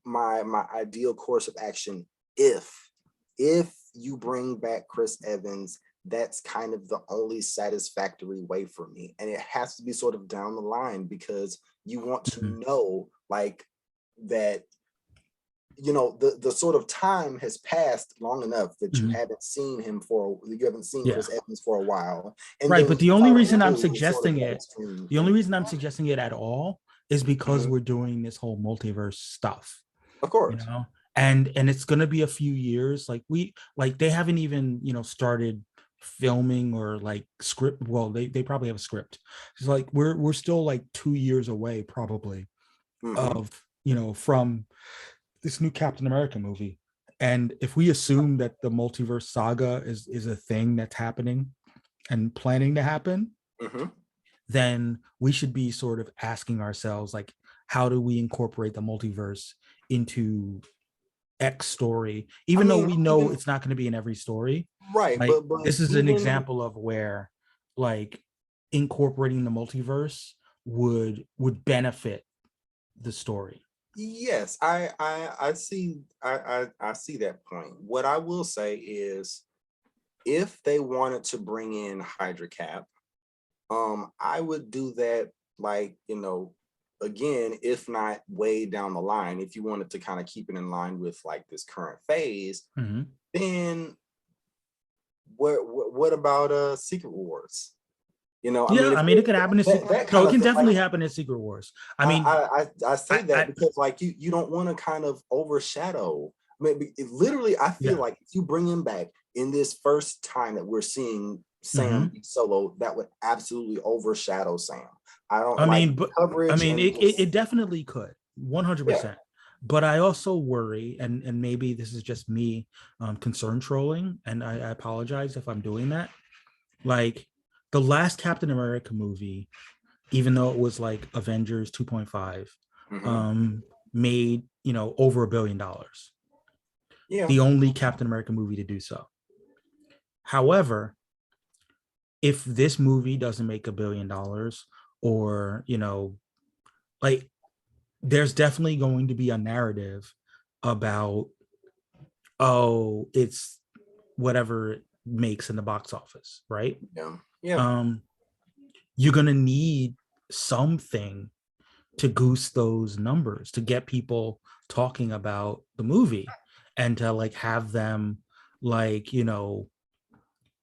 my ideal course of action, if you bring back Chris Evans, that's kind of the only satisfactory way for me. And it has to be sort of down the line, because you want to know, like, that, you know, the sort of time has passed long enough that you haven't seen Chris Evans for a while. And right, but the only reason I'm suggesting it at all is because we're doing this whole multiverse stuff. Of course. You know? And it's gonna be a few years. Like they haven't even, you know, started filming or like script. Well, they probably have a script. It's like we're still like 2 years away probably of, you know, from this new Captain America movie. And if we assume that the multiverse saga is a thing that's happening and planning to happen, then we should be sort of asking ourselves, like, how do we incorporate the multiverse into X story, even though we know it's not going to be in every story. Right. Like, but this is an example of where, like, incorporating the multiverse would benefit the story. Yes, I see that point. What I will say is, if they wanted to bring in Hydra Cap, I would do that, like, you know, again, if not way down the line, if you wanted to kind of keep it in line with like this current phase, then what about Secret Wars? You know, I Yeah, mean, I mean, it could happen in that no, kind it of can thing, like definitely happen in Secret Wars. I mean, I say that I because like you don't want to kind of overshadow. Maybe literally, I feel yeah. like if you bring him back in this first time that we're seeing Sam Hmm. be solo, that would absolutely overshadow Sam. I don't I like mean, but I coverage mean, and it just definitely could, yeah. 100%. But I also worry, and maybe this is just me concern trolling, and I apologize if I'm doing that. Like the last Captain America movie, even though it was like Avengers 2.5, Mhm. um, made over $1 billion. Yeah, The only Captain America movie to do so. However, if this movie doesn't make $1 billion, or like there's definitely going to be a narrative about, oh, it's whatever it makes in the box office, right? yeah, yeah. um you're going to need something to goose those numbers, to get people talking about the movie, and to like have them, like,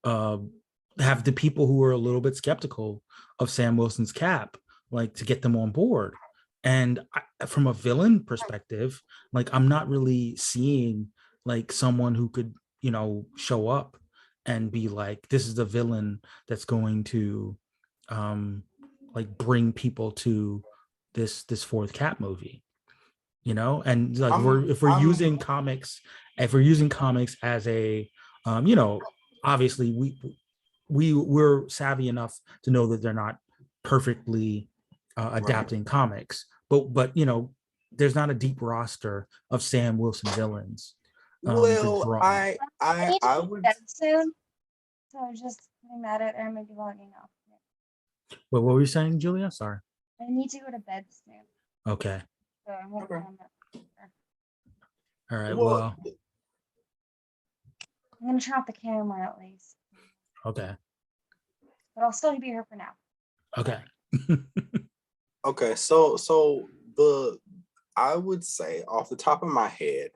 uh have the people who are a little bit skeptical of Sam Wilson's Cap, like, to get them on board. And from a villain perspective, like, I'm not really seeing like someone who could, show up and be like, this is the villain that's going to um like bring people to this fourth Cap movie. And like, if we're I'm using comics, if we're using comics as a um you know obviously we're savvy enough to know that they're not perfectly right. adapting comics, but there's not a deep roster of Sam Wilson villains to Well, draw. I need to I go to would bed soon, so just putting that out there, maybe logging off. But what were you saying, Julia? Sorry. I need to go to bed soon, Okay. so I won't be okay. on that. All right. Well, Well. I'm gonna turn off the camera at least, Okay. but I'll still be here for now. Okay. okay. So the I would say off the top of my head,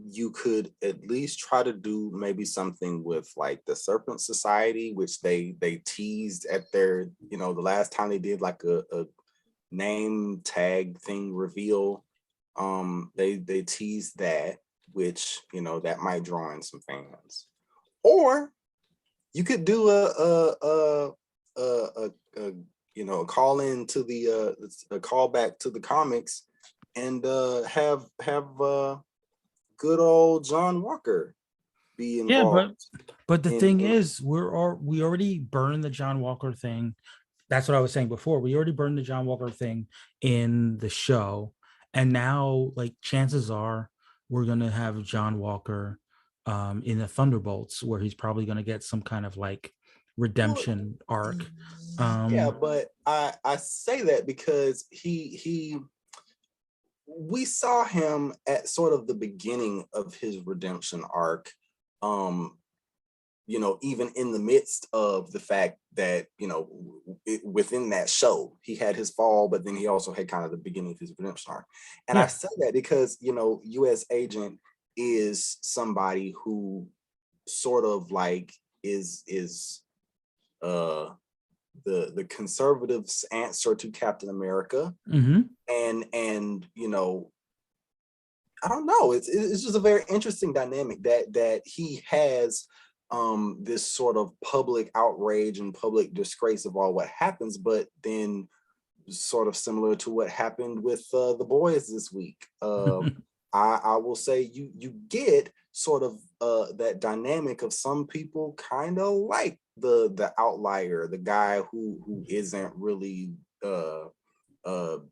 you could at least try to do maybe something with like the Serpent Society, which they teased at their, the last time they did like a name tag thing reveal. They teased that, which that might draw in some fans. Or you could do a call in to a call back to the comics, and have good old John Walker be Yeah, involved but the in thing is, we already burned the John Walker thing. That's what I was saying before. We already burned the John Walker thing in the show, and now, like, chances are we're gonna have John Walker in the Thunderbolts, where he's probably gonna get some kind of like well, redemption arc. yeah, um but I say that because he we saw him at sort of the beginning of his redemption arc, um even in the midst of the fact that, within that show, he had his fall, but then he also had kind of the beginning of his redemption arc. And I yeah. say that because, US Agent is somebody who sort of like is uh the conservatives' answer to Captain America. Hmm. And I don't know. It's just a very interesting dynamic that he has, this sort of public outrage and public disgrace of all what happens, but then sort of similar to what happened with the boys this week. I will say you get sort of that dynamic of some people kind of like the outlier, the guy who isn't really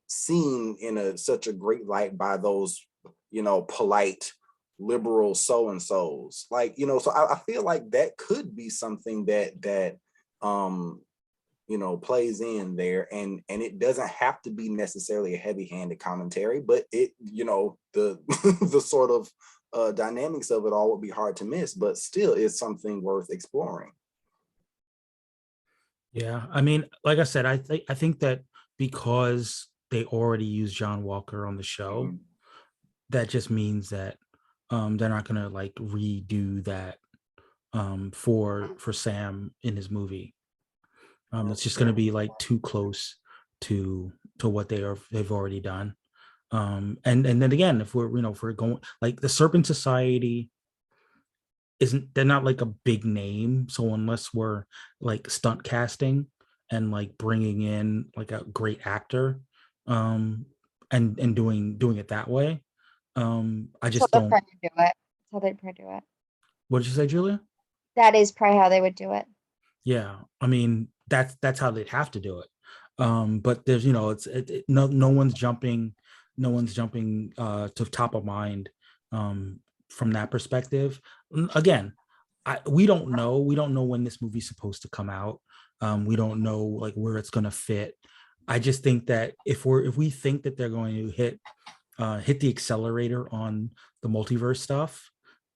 seen in such a great light by those, polite liberal so and so's, like, so I feel like that could be something that um plays in there, and it doesn't have to be necessarily a heavy-handed commentary, but it, the the sort of dynamics of it all would be hard to miss, but still is something worth exploring. Yeah, I mean, like I said, I think that because they already used John Walker on the show, Mhm. that just means that they're not gonna like redo that for Sam in his movie. It's just going to be like too close to what they've already done. And then again, if we're going like the Serpent Society they're not like a big name, so unless we're like stunt casting and like bringing in like a great actor, um and doing it that way, I So just they'll don't. probably do it. That's how they'd probably do it. What did you say, Julia? That is probably how they would do it. Yeah, I mean that's how they'd have to do it. But there's no one's jumping, to top of mind, from that perspective. Again, we don't know when this movie's supposed to come out. We don't know like where it's going to fit. I just think that if we think that they're going to hit the accelerator on the multiverse stuff,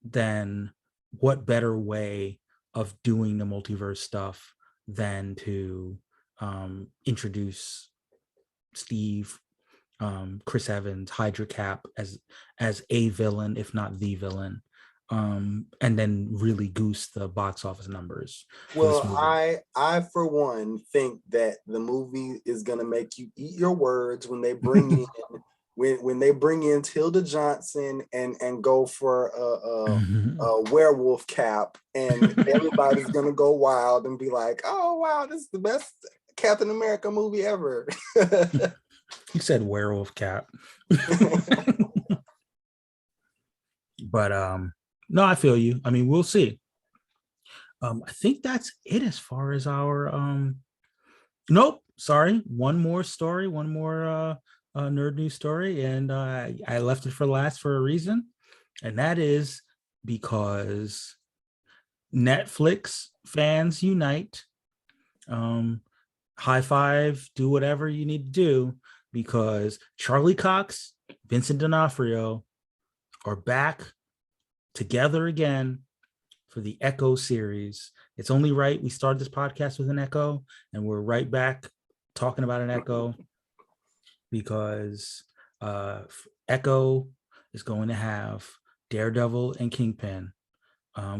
then what better way of doing the multiverse stuff than to introduce Steve, Chris Evans, Hydra Cap as a villain, if not the villain, and then really goose the box office numbers for this Well, movie. I for one think that the movie is gonna make you eat your words when they bring in when they bring in Tilda Johnson and go for a werewolf cap, and everybody's gonna go wild and be like, "Oh wow, this is the best Captain America movie ever." You said werewolf cap. But no, I feel you. I mean, we'll see. I think that's it as far as our nope, sorry, one more story, one more nerd news story, and I left it for last for a reason, and that is because Netflix fans unite. High five, do whatever you need to do, because Charlie Cox, Vincent D'Onofrio are back together again for the Echo series. It's only right we started this podcast with an Echo, and we're right back talking about an Echo, because Echo is going to have Daredevil and Kingpin.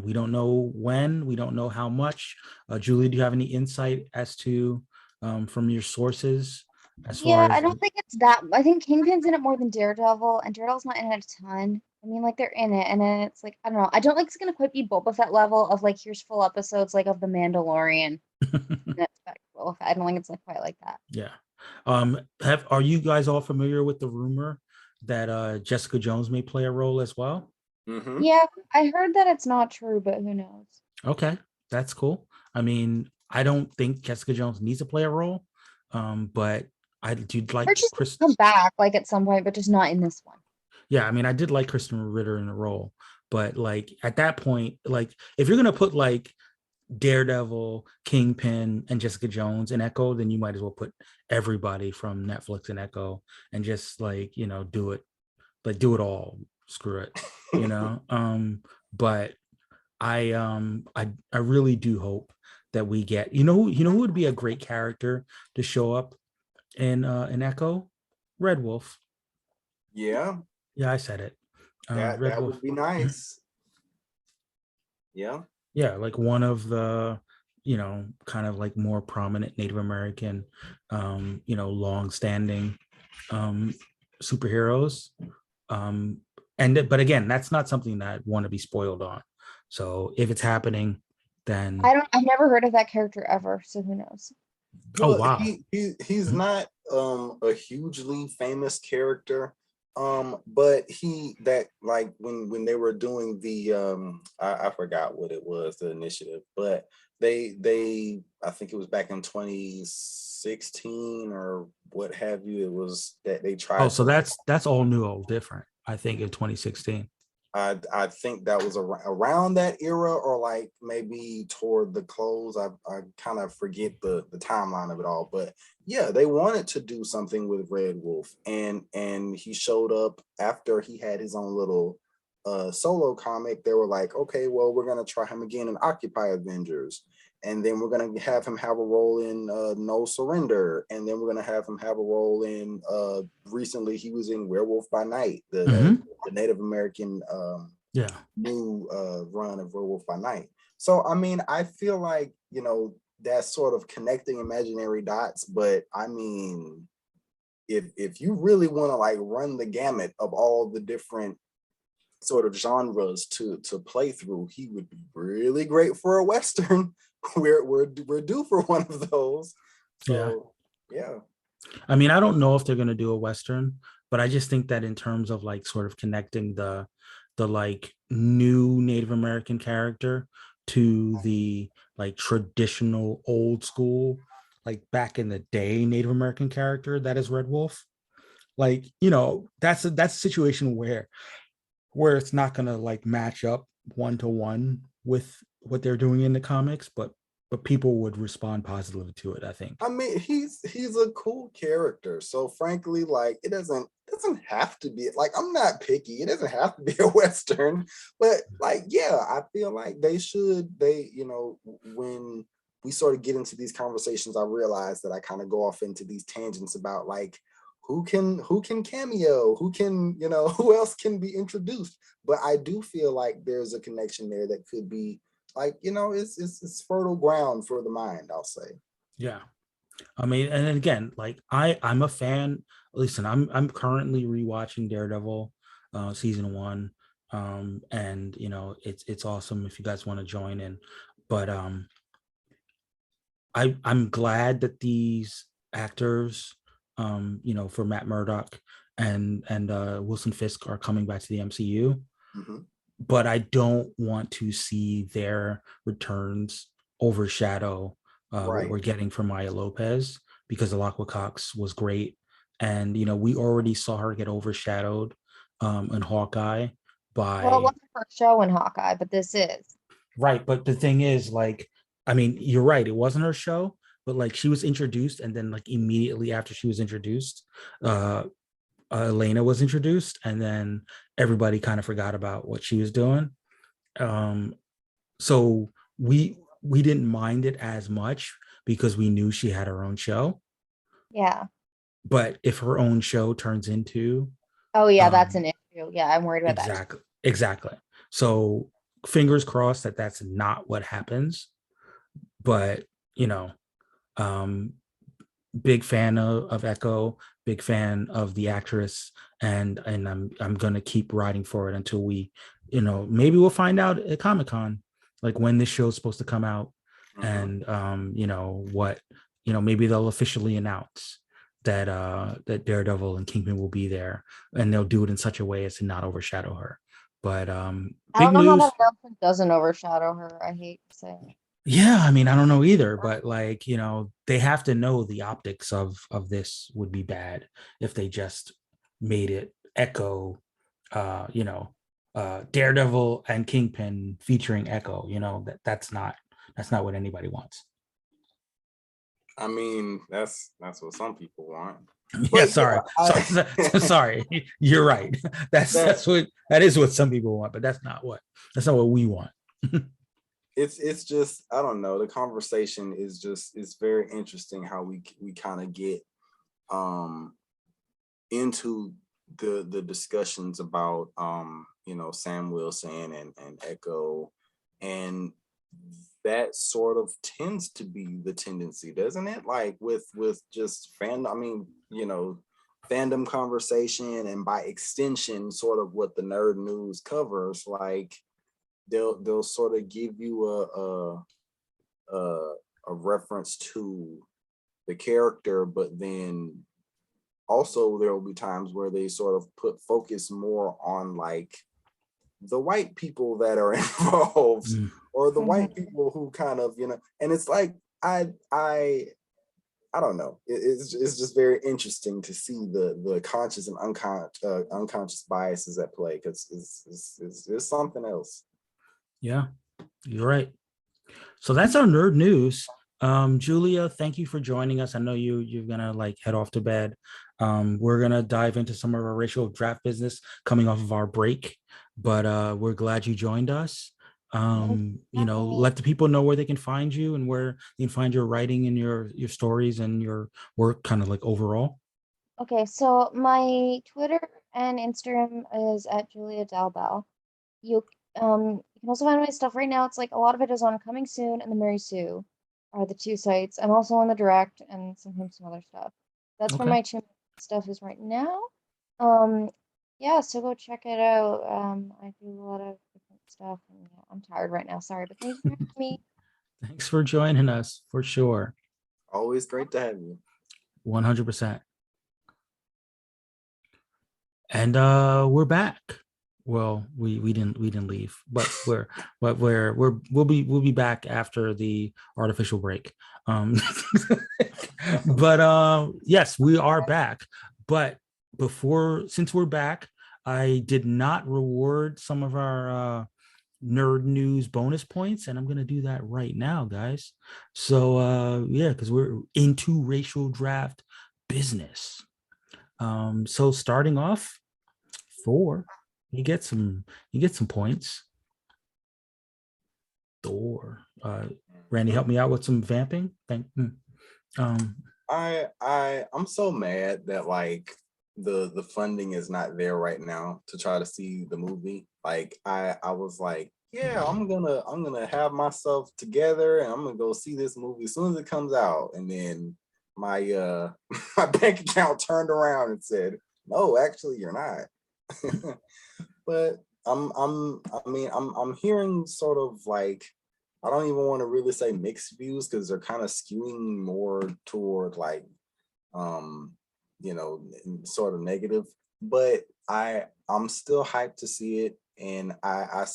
We don't know when, we don't know how much. Julie, do you have any insight as to from your sources as far Yeah, as I don't think it's that. I think Kingpin's in it more than Daredevil, and Daredevil's not in it a ton. I mean, like they're in it, and then it's like I don't know. I don't think it's gonna quite be Boba Fett level of like here's full episodes like of The Mandalorian. That's Boba Fett. I don't think it's like quite like that. Yeah. Are you guys all familiar with the rumor that Jessica Jones may play a role as well? Mm-hmm. Yeah, I heard that it's not true, but who knows? Okay, that's cool. I mean, I don't think Jessica Jones needs to play a role, but I do like Or just Chris. come back like at some point, but just not in this one. Yeah, I mean, I did like Kristen Ritter in the role, but like at that point, like if you're gonna put like Daredevil, Kingpin, and Jessica Jones in Echo, then you might as well put everybody from Netflix in Echo and just like do it, like do it all. Screw it, you know. But I really do hope that we get who would be a great character to show up in Echo? Red Wolf. Yeah, Yeah, I said it. Red that Wolf. would be nice. Yeah. Yeah, like one of the kind of like more prominent Native American long-standing superheroes. But again, that's not something that I want to be spoiled on. So if it's happening, then I've never heard of that character ever, so who knows? oh Well, wow. he's not a hugely famous character. But he that like when they were doing the I forgot what it was, the initiative, but they I think it was back in 2016 or what have you, it was that they Oh, tried so to that's all new, all different. I think in 2016. I think that was around that era, or like maybe toward the close. I kind of forget the timeline of it all, but yeah, they wanted to do something with Red Wolf, and he showed up after he had his own little solo comic. They were like, okay, well, we're gonna try him again in Occupy Avengers, and then we're gonna have him have a role in No Surrender, and then we're gonna have him have a role in recently he was in Werewolf by Night, the Native American Yeah. new run of Werewolf by Night. So I mean, I feel like that sort of connecting imaginary dots. But I mean, if you really want to like run the gamut of all the different sort of genres to play through, he would be really great for a Western. We're due for one of those. Yeah. So yeah. I mean, I don't know if they're gonna do a Western, but I just think that in terms of like sort of connecting the like new Native American character to the like traditional old school, like back in the day Native American character that is Red Wolf, like, you know, that's a situation where it's not gonna like match up one to one with what they're doing in the comics, but people would respond positively to it, I think. I mean, he's a cool character. So frankly, like it doesn't have to be like, I'm not picky. It doesn't have to be a Western, but like, yeah, I feel like they, you know, when we sort of get into these conversations, I realize that I kind of go off into these tangents about like who can cameo, who can, you know, who else can be introduced. But I do feel like there's a connection there that could be like, you know, it's fertile ground for the mind, I'll say. Yeah. I mean, and again, like I'm a fan. Listen, I'm currently rewatching Daredevil season one. And you know, it's awesome if you guys want to join in. But I'm glad that these actors, you know, for Matt Murdock and Wilson Fisk are coming back to the MCU. Mhm. But I don't want to see their returns overshadow what Right. we're getting from Maya Lopez, because Alakwa Cox was great. And, you know, we already saw her get overshadowed in Hawkeye Well, it by, wasn't her show in Hawkeye, but this is. right. But the thing is, like, I mean, you're right. It wasn't her show, but like she was introduced. And then, like, immediately after she was introduced, uh, Elena was introduced. And then everybody kind of forgot about what she was doing. Um, so we didn't mind it as much because we knew she had her own show. Yeah. But if her own show turns into Oh yeah, that's um an issue. Yeah, I'm worried about that too. exactly, so fingers crossed that that's not what happens. But you know, um big fan of Echo, big fan of the actress, and I'm gonna keep riding for it until we, you know, maybe we'll find out at Comic-Con like when this show's supposed to come out. Mhm. And you know what, you know, maybe they'll officially announce that that Daredevil and Kingpin will be there, and they'll do it in such a way as to not overshadow her. But I big don't know how that news. announcement doesn't overshadow her. I hate to say it. Yeah, I mean, I don't know either, but like, you know, they have to know the optics of this would be bad if they just made it Echo, you know, Daredevil and Kingpin featuring Echo. You know, that's not what anybody wants. I mean, that's what some people want. Yeah, But sorry, yeah, sorry, I sorry. You're right. that That is what some people want, but that's not what we want. it's just, I don't know. The conversation is just, it's very interesting how we kind of get um into the discussions about you know, Sam Wilson and Echo, and that sort of tends to be the tendency, doesn't it? Like with just fandom, I mean, you know, fandom conversation, and by extension sort of what the nerd news covers, like they'll sort of give you a a reference to the character, but then also there will be times where they sort of put focus more on like the white people that are involved, Mm. or the Mhm. white people who kind of, you know, and it's like I don't know. It's just very interesting to see the conscious and unconscious biases at play, because it's something else. Yeah, you're right. So that's our nerd news. Julia, thank you for joining us. I know you're gonna like head off to bed. We're gonna dive into some of our racial draft business coming off of our break, but we're glad you joined us. Thanks for You know, having me. let the people know where they can find you and where you can find your writing and your stories and your work, kind of like overall. Okay, so my Twitter and Instagram is at Julia Dalbell. You you can also find my stuff right now. It's like a lot of it is on Coming Soon and the Mary Sue. are the two sites. I'm also on the direct and sometimes some other stuff. That's where Okay. my channel stuff is right now. Um, yeah, so go check it out. I do a lot of different stuff, and yeah, I'm tired right now. Sorry, but thanks for having me. Thanks for joining us for sure. Always great to have you. 100%. And we're back. Well, we didn't leave, but we'll be back after the artificial break. But yes, we are back. But since we're back, I did not reward some of our nerd news bonus points, and I'm gonna do that right now, guys. So yeah, because we're into racial draft business. So starting off, Thor, you get some points. Thor. Randy, help me out with some vamping. Um I'm so mad that like the funding is not there right now to try to see the movie. Like I was like, yeah, I'm gonna have myself together and I'm gonna go see this movie as soon as it comes out. And then my my bank account turned around and said, no, actually you're not. But I'm hearing sort of like, I don't even want to really say mixed views because they're kind of skewing more toward like you know, sort of negative. But I'm still hyped to see it, and I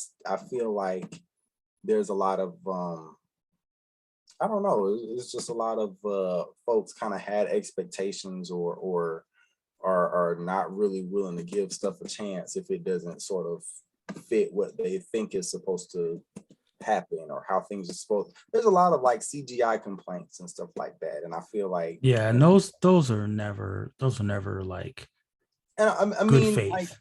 feel like there's a lot of I don't know, it's just a lot of folks kind of had expectations or are not really willing to give stuff a chance if it doesn't sort of fit what they think is supposed to happen or how things are supposed. There's a lot of like CGI complaints and stuff like that, and I feel like, yeah, and those are never like and I good mean, like, faith.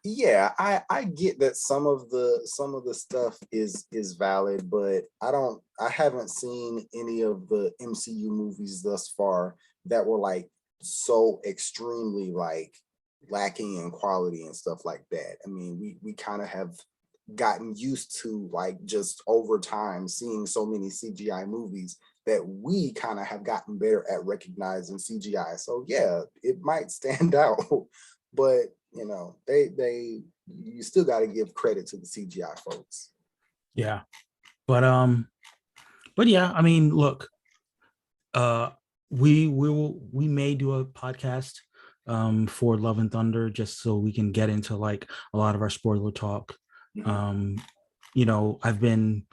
yeah, I get that some of the stuff is valid, but I haven't seen any of the MCU movies thus far that were like so extremely like lacking in quality and stuff like that. I mean, we kind of have gotten used to like just over time seeing so many CGI movies that we kind of have gotten better at recognizing CGI. So yeah, it might stand out, but you know, they you still got to give credit to the CGI folks. Yeah. But yeah, I mean, look, uh we may do a podcast for Love and Thunder just so we can get into like a lot of our spoiler talk. Mhm. You know, I've been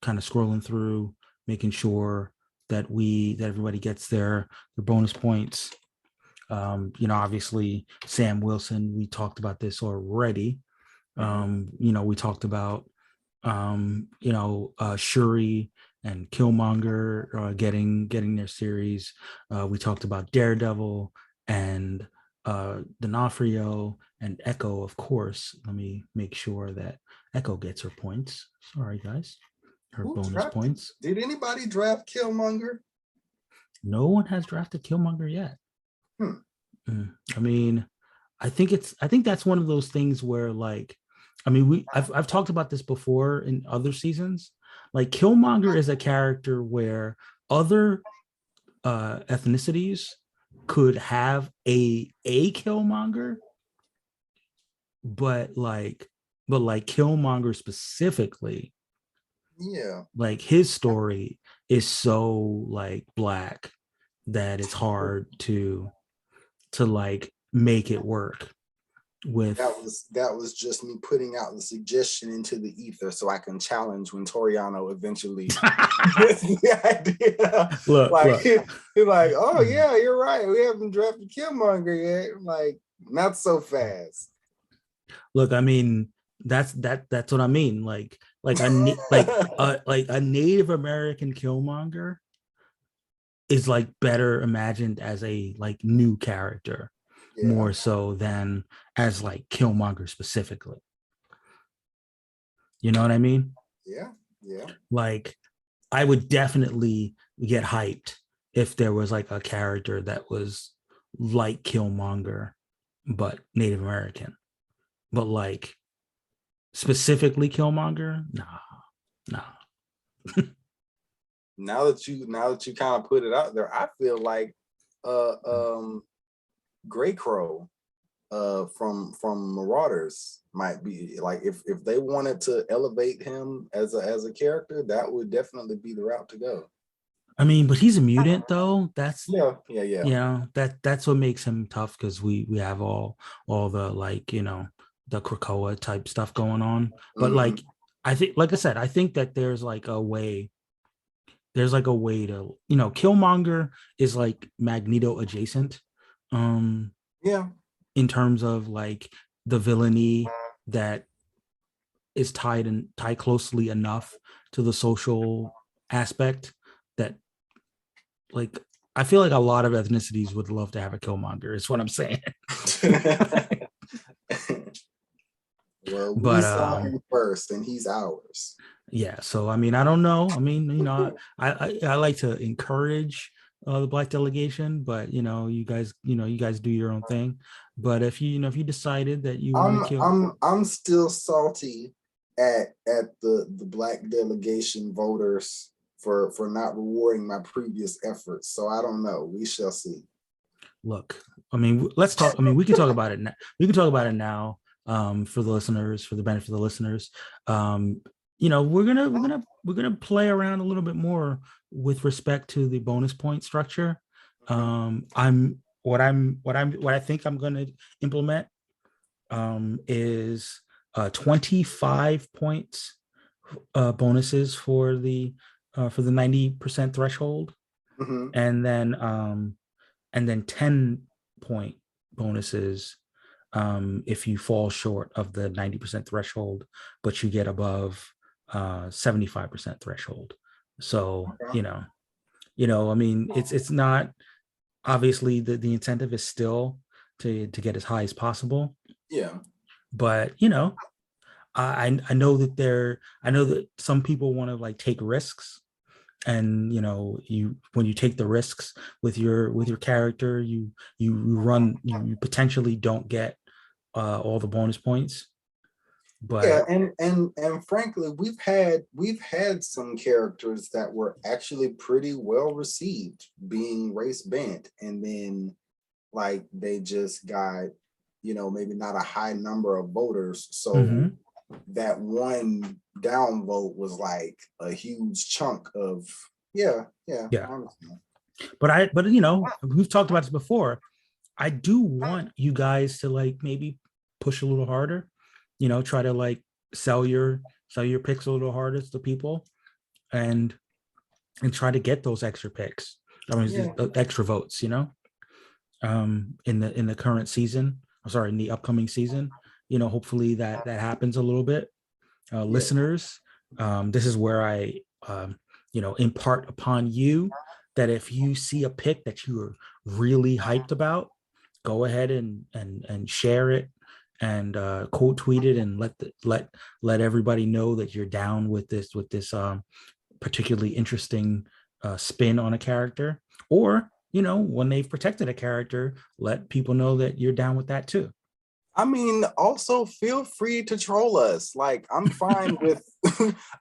kind of scrolling through making sure that everybody gets their bonus points. You know, obviously Sam Wilson, we talked about this already. You know, we talked about you know, Shuri and Killmonger getting their series. We talked about Daredevil and D'Onofrio and Echo, of course. Let me make sure that Echo gets her points. Sorry, guys, her Who bonus drafted? points. Did anybody draft Killmonger? No one has drafted Killmonger yet. Hmm. I mean, I think that's one of those things where like, I mean, I've talked about this before in other seasons. Like Killmonger is a character where other ethnicities could have a Killmonger, but like Killmonger specifically, Yeah. like his story is so like black that it's hard to like make it work with. That was just me putting out the suggestion into the ether so I can challenge when Toriano eventually gets the idea. Like look he's like, oh yeah, you're right. We haven't drafted Killmonger yet. I'm like, not so fast. look, I mean, that's what I mean. Like like a Native American Killmonger is like better imagined as a like new character Yeah, more so than as like Killmonger specifically. You know what I mean? yeah, yeah. Like I would definitely get hyped if there was like a character that was like Killmonger but Native American. But like specifically Killmonger, nah. now that you kind of put it out there, I feel like uh Grey Crow from Marauders might be like, if they wanted to elevate him as a character, that would definitely be the route to go. I mean, but he's a mutant though. That's Yeah. that's what makes him tough, because we have all the, like, the Krakoa type stuff going on. But Mhm. like, I think, like I said, I think that there's like a way to, Killmonger is like Magneto adjacent, um Yeah. in terms of like the villainy that is tied closely enough to the social aspect that, like, I feel like a lot of ethnicities would love to have a Killmonger, is what I'm saying. Well, we But saw him first, and he's ours. yeah, so I mean, I don't know. I mean, I like to encourage the black delegation, but you guys do your own thing. But if you decided that you want to I'm kill, I'm I'm still salty at the black delegation voters for not rewarding my previous efforts. So I don't know. We shall see. look, I mean, let's talk. I mean, we can talk about it now. We can talk about it now, for the listeners, for the benefit of the listeners. We're gonna play around a little bit more with respect to the bonus point structure. What I think I'm gonna implement, is 25 points bonuses for the 90% threshold, Mhm. and then 10 point bonuses if you fall short of the 90% threshold, but you get above 75% threshold. So, Okay. I mean, it's not, obviously the incentive is still to get as high as possible, Yeah. but I know that some people want to like take risks, and you when you take the risks with your character, you potentially don't get all the bonus points, Yeah, but and frankly, we've had some characters that were actually pretty well received being race bent, and then like they just got, maybe not a high number of voters. So mhm, that one down vote was like a huge chunk of, yeah, yeah, I understand. but we've talked about this before. I do want you guys to like maybe push a little harder, try to like sell your picks a little harder to people, and try to get those extra picks. I mean, Yeah, extra votes, in the current season. I'm sorry, in the upcoming season. Hopefully that happens a little bit. yeah. Listeners, this is where I impart upon you that if you see a pick that you are really hyped about, go ahead and share it, and quote tweet it, and let everybody know that you're down with this particularly interesting spin on a character. Or when they've protected a character, let people know that you're down with that too. I mean, also feel free to troll us. Like, I'm fine with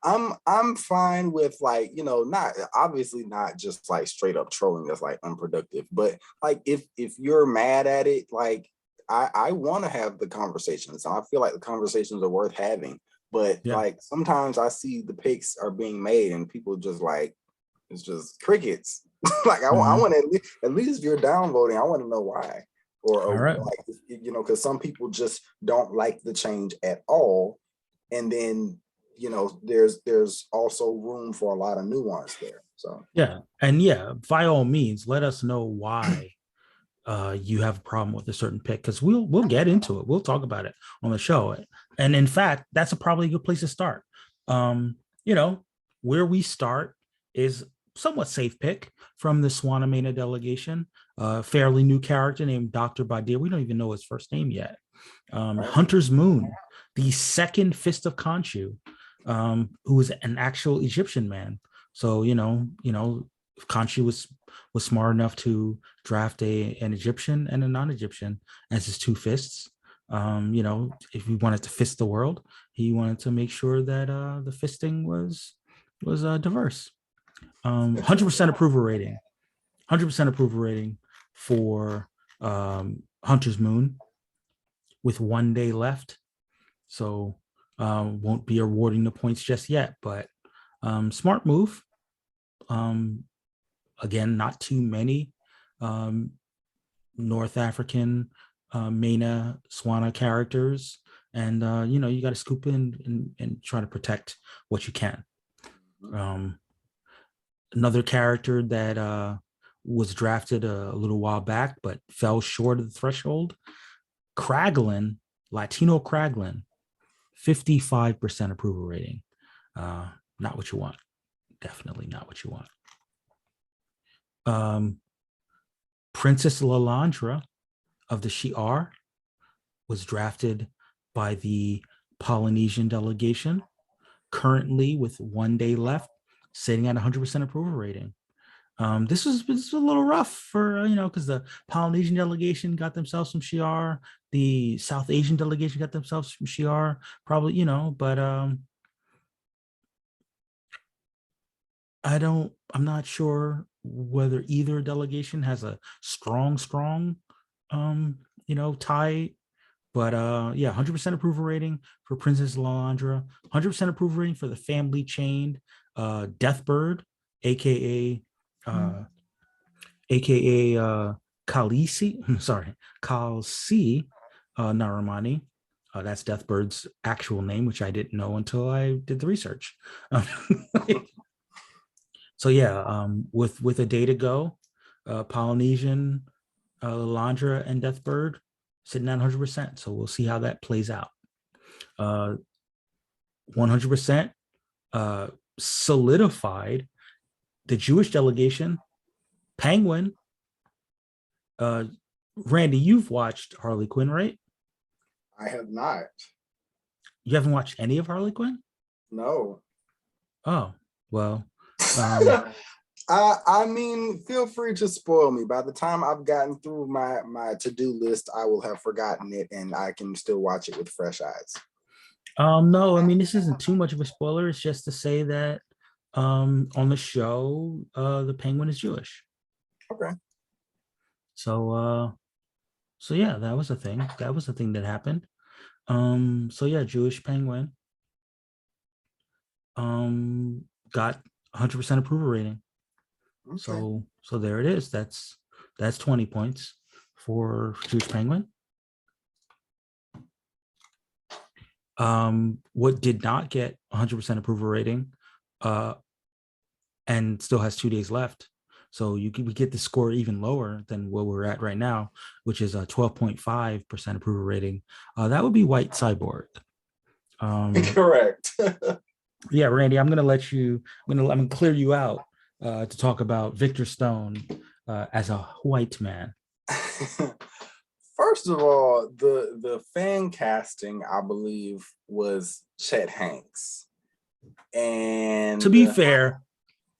I'm fine with, like, not obviously not just like straight up trolling that's like unproductive, but like if you're mad at it, like I want to have the conversations. I feel like the conversations are worth having. But Yeah. like sometimes I see the picks are being made and people just like, it's just crickets. Like I Mhm. want to, at least if you're downvoting, I want to know why. Or All right. like, because some people just don't like the change at all, and then there's also room for a lot of nuance there. So Yeah. And yeah, by all means, let us know why you have a problem with a certain pick, because we'll get into it. We'll talk about it on the show. And in fact, that's probably a good place to start. Um, you know, where we start is somewhat safe pick from the Swanamena delegation, a fairly new character named Dr. Badir. We don't even know his first name yet. right. Hunter's Moon, the second fist of Khonshu, who is an actual Egyptian man. So Khonshu was smart enough to draft an Egyptian and a non-Egyptian as his two fists. If he wanted to fist the world, he wanted to make sure that the fisting was diverse. 100% approval rating. 100% approval rating for Hunter's Moon with 1 day left. So won't be awarding the points just yet, but smart move. Again, not too many North African MENA Swana characters. And, you got to scoop in and try to protect what you can. Another character that was drafted a little while back, but fell short of the threshold, Kraglin, Latino Kraglin, 55% approval rating. Not what you want. Definitely not what you want. Princess Lalandra of the Shi'ar was drafted by the Polynesian delegation, currently with 1 day left, sitting at 100% approval rating. This is a little rough for, because the Polynesian delegation got themselves some Shi'ar, the South Asian delegation got themselves some Shi'ar, probably, but I'm not sure whether either delegation has a strong, tie. But yeah, 100% approval rating for Princess Lalandra, 100% approval rating for the family chained Deathbird, aka Khaleesi, sorry, Khalsi Naramani. That's Deathbird's actual name, which I didn't know until I did the research. So yeah, with a day to go, Polynesian, Lalandra, and Deathbird sitting at 100%. So we'll see how that plays out. 100% solidified the Jewish delegation, Penguin. Randy, you've watched Harley Quinn, right? I have not. You haven't watched any of Harley Quinn? No. Oh, well. I mean, feel free to spoil me. By the time I've gotten through my to-do list, I will have forgotten it and I can still watch it with fresh eyes. No, I mean, this isn't too much of a spoiler. It's just to say that on the show, the Penguin is Jewish. Okay. So yeah, that was a thing. That was a thing that happened. So yeah, Jewish Penguin got 100% approval rating. Okay. So there it is. That's 20 points for Jewish Penguin. What did not get 100% approval rating and still has 2 days left. So we get the score even lower than what we're at right now, which is a 12.5% approval rating. That would be White Cyborg. Correct. Yeah, Randy, I'm gonna clear you out to talk about Victor Stone as a white man. First of all, the fan casting, I believe, was Chet Hanks. And to be fair,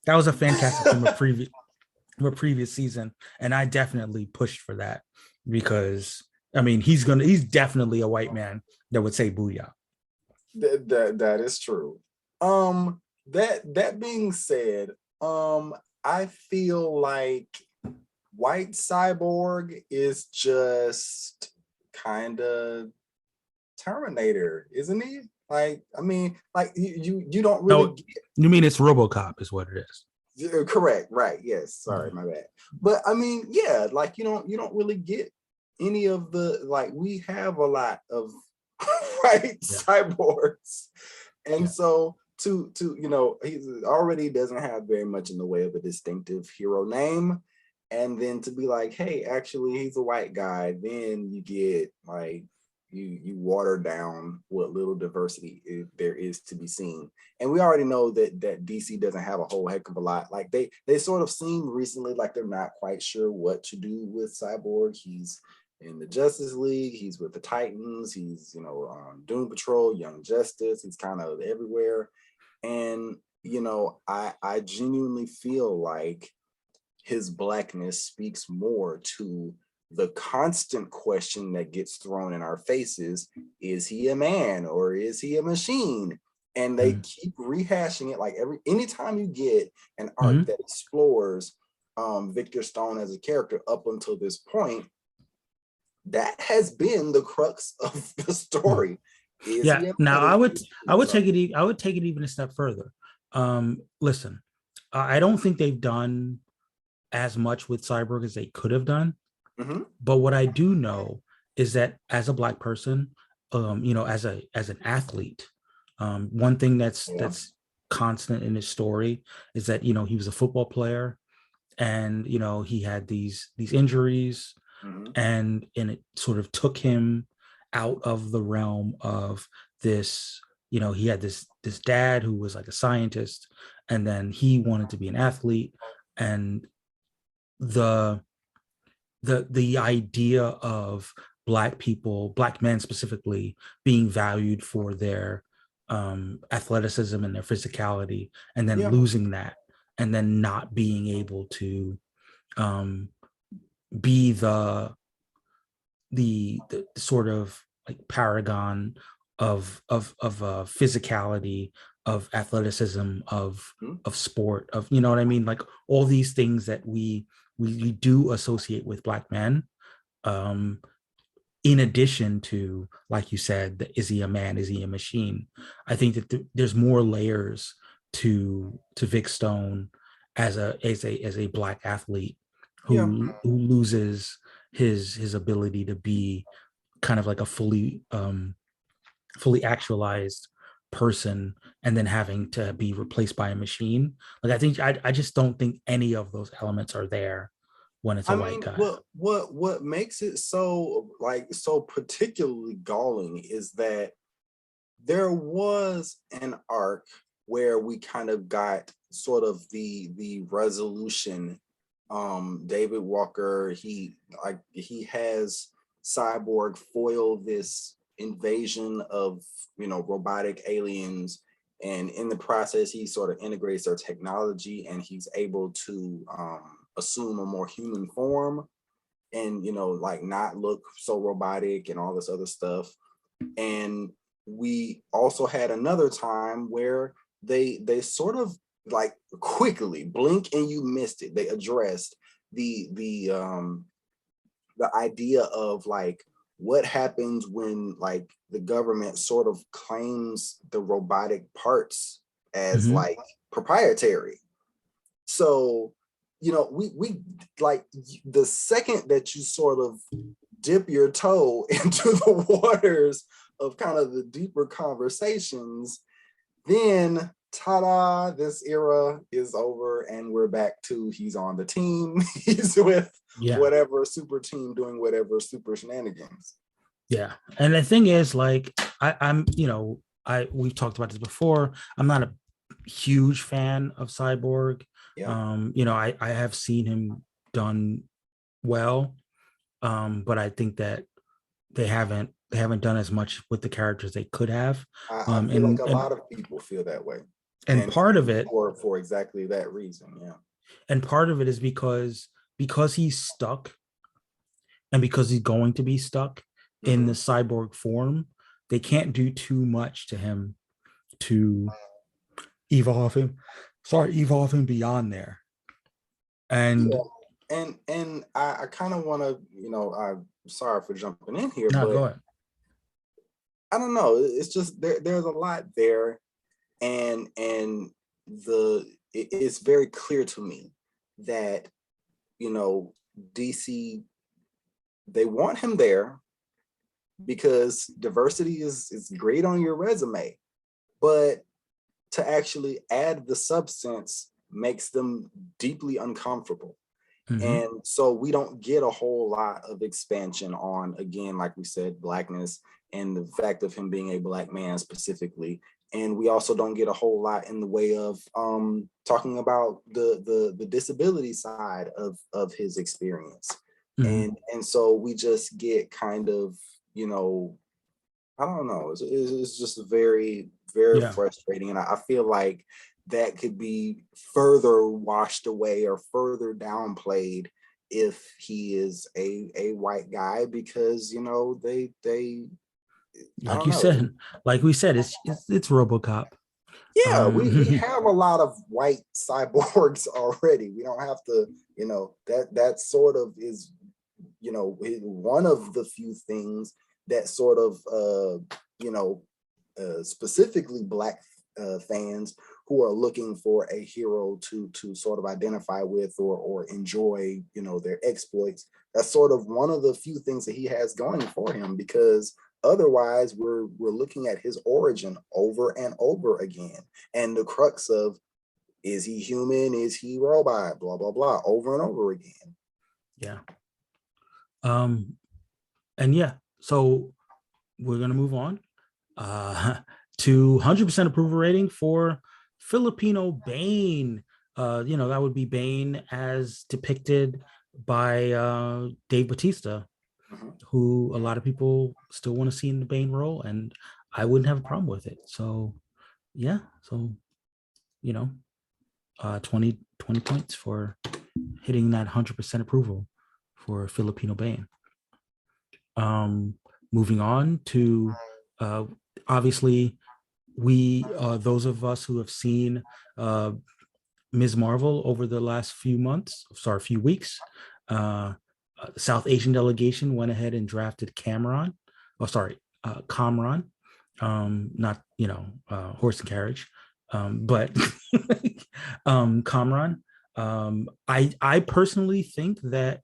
that was a fan casting from a previous season, and I definitely pushed for that because I mean he's definitely a white man that would say booyah. That is true. That being said, I feel like White Cyborg is just kind of Terminator, isn't he? Like, I mean, like you don't really get. You mean it's RoboCop is what it is. Correct, right? Yes, sorry, my bad. But I mean, yeah, like you don't really get any of the, like, we have a lot of white cyborgs, and so to he already doesn't have very much in the way of a distinctive hero name, and then to be like, hey, actually he's a white guy, then you get like you water down what little diversity there is to be seen. And we already know that DC doesn't have a whole heck of a lot. Like they sort of seem recently like they're not quite sure what to do with Cyborg. He's in the Justice League, he's with the Titans, he's Doom Patrol, Young Justice, he's kind of everywhere. And I genuinely feel like his blackness speaks more to the constant question that gets thrown in our faces: is he a man or is he a machine? and they keep rehashing it. Like anytime you get an arc Mhm. that explores Victor Stone as a character up until this point, that has been the crux of the Mhm. story. Is Yeah. he a Now man? Is he a I machine? would So take it I would take it even a step further. Listen, I don't think they've done as much with Cyborg as they could have done. mhm. But what I do know is that as a Black person, as an athlete, one thing Yeah. that's constant in his story is that he was a football player, and he had these injuries, Mhm. and it sort of took him out of the realm of this. He had this dad who was like a scientist, and then he wanted to be an athlete, and the the idea of Black men specifically, being valued for their athleticism and their physicality, and then Yeah. losing that, and then not being able to um, be the sort of like paragon of physicality, of athleticism, Mhm. of sport, of what I mean, like all these things that we do associate with Black men, um in addition to, like you said, is he a man, is he a machine. I think that there's more layers to Vic Stone as a Black athlete Yeah. who loses his ability to be kind of like a fully actualized person, and then having to be replaced by a machine. Like I just don't think any of those elements are there when it's a I white mean, guy. what makes it so like so particularly galling is that there was an arc where we kind of got sort of the resolution. David Walker, he has Cyborg foil this invasion of robotic aliens, and in the process he sort of integrates their technology, and he's able to assume a more human form, and like not look so robotic and all this other stuff. And we also had another time where they sort of like quickly blink and you missed it, they addressed the idea of like what happens when like the government sort of claims the robotic parts as Mm-hmm. like proprietary. So we like the second that you sort of dip your toe into the waters of kind of the deeper conversations, then ta-da, this era is over and we're back to he's on the team. He's with Yeah. whatever super team doing whatever super shenanigans. Yeah. And the thing is, like, I'm, we've talked about this before. I'm not a huge fan of Cyborg. Yeah. I have seen him done well. But I think that they haven't done as much with the characters they could have. I Um, feel like and a and lot of people feel that way. and And part of it, for exactly that reason. Yeah. is because he's stuck, and because he's going to be stuck in the Mm-hmm. cyborg form, they can't do too much to him to evolve him. Sorry, evolve him beyond there. Yeah. And And I kind of want to, I'm sorry for jumping in here, no, but go ahead. I don't know. It's just there's a lot there, and it's very clear to me that you know DC, they want him there because diversity is great on your resume, but to actually add the substance makes them deeply uncomfortable. Mm-hmm. And so we don't get a whole lot of expansion on, again, like we said, Blackness and the fact of him being a Black man specifically. And we also don't get a whole lot in the way of talking about the disability side of his experience. Mm-hmm. And so we just get kind of, I don't know, it's just very, very Yeah. frustrating. And I feel like that could be further washed away or further downplayed if he is a white guy, because they I Like don't you know. said, like we said, it's RoboCop. Yeah, we Um, have a lot of white cyborgs already. We don't have to, that sort of is, one of the few things that sort of, specifically Black fans who are looking for a hero to sort of identify with or enjoy, their exploits. That's sort of one of the few things that he has going for him, because otherwise we're looking at his origin over and over again, and the crux of, is he human, is he robot, blah blah blah, over and over again. yeah. Um, and yeah, so we're gonna move on to 100% approval rating for Filipino Bane. That would be Bane as depicted by Dave Bautista, Mhm. who a lot of people still want to see in the Bane role, and I wouldn't have a problem with it. So yeah, so you know, 20 points for hitting that 100% approval for Filipino Bane. Um, moving on to uh, obviously those of us who have seen Ms. Marvel over the last few weeks, South Asian delegation went ahead and drafted Cameron. Oh, sorry, Kamran. Not horse and carriage, but Kamran. I personally think that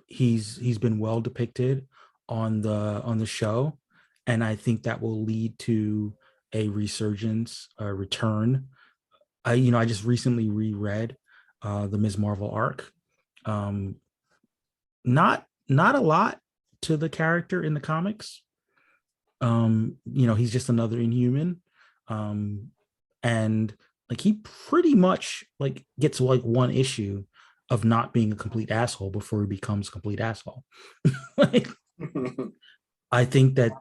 he's been well depicted on the show, and I think that will lead to a resurgence, a return. I just recently reread the Ms. Marvel arc. Um, not a lot to the character in the comics. He's just another Inhuman, um, and like he pretty much like gets like one issue of not being a complete asshole before he becomes a complete asshole. Like, I think that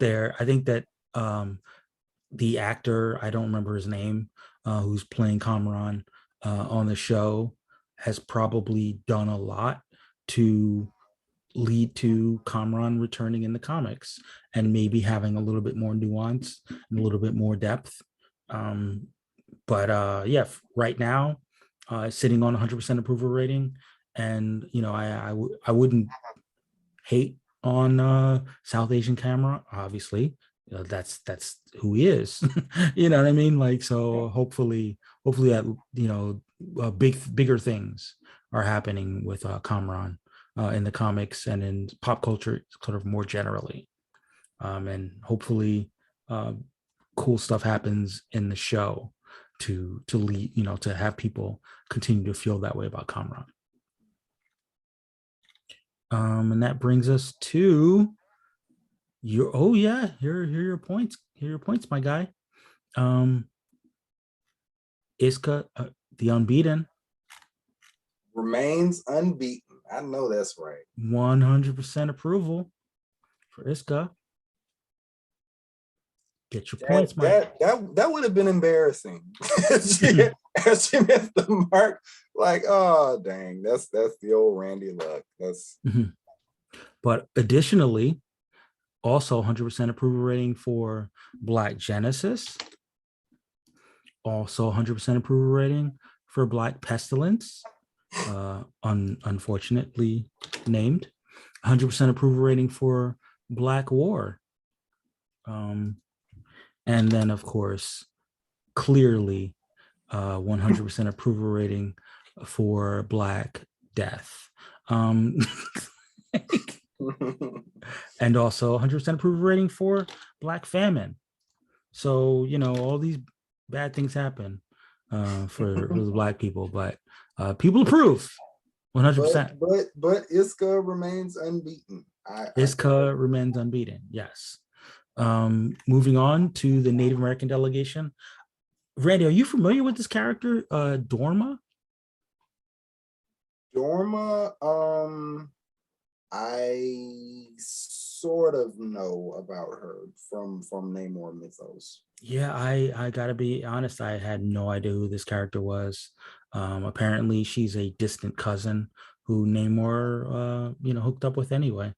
the actor, I don't remember his name, who's playing Kamran on the show, has probably done a lot to lead to Kamran returning in the comics and maybe having a little bit more nuance and a little bit more depth. Um, but yeah, right now, sitting on 100% approval rating, and I wouldn't hate on South Asian camera. Obviously, that's who he is. You know what I mean? Like, so hopefully that bigger things are happening with Kamran in the comics and in pop culture, sort of more generally, and hopefully uh, cool stuff happens in the show to lead to have people continue to feel that way about Kamran. And that brings us to your here are your points. Here are your points, my guy. Um Iska, the unbeaten, Remains unbeaten. I know that's right. 100% approval for Iska. Get your That points, Mike. that would have been embarrassing. As she missed the mark, like, oh dang, that's the old Randy Luck. That's But additionally, also 100% approval rating for Black Genesis. Also 100% approval rating for Black Pestilence, unfortunately named. 100% approval rating for Black War. And then, of course, clearly 100% approval rating for Black Death. And also 100% approval rating for Black Famine. So, all these bad things happen for the Black people, but people approve 100%. but Iska remains unbeaten. Iska remains unbeaten. Yes. Moving on to the Native American delegation. Randy, are you familiar with this character, Dorma? Dorma, I sort of know about her from Namor mythos. Yeah, I gotta be honest. I had no idea who this character was. Apparently, she's a distant cousin who Namor, hooked up with anyway.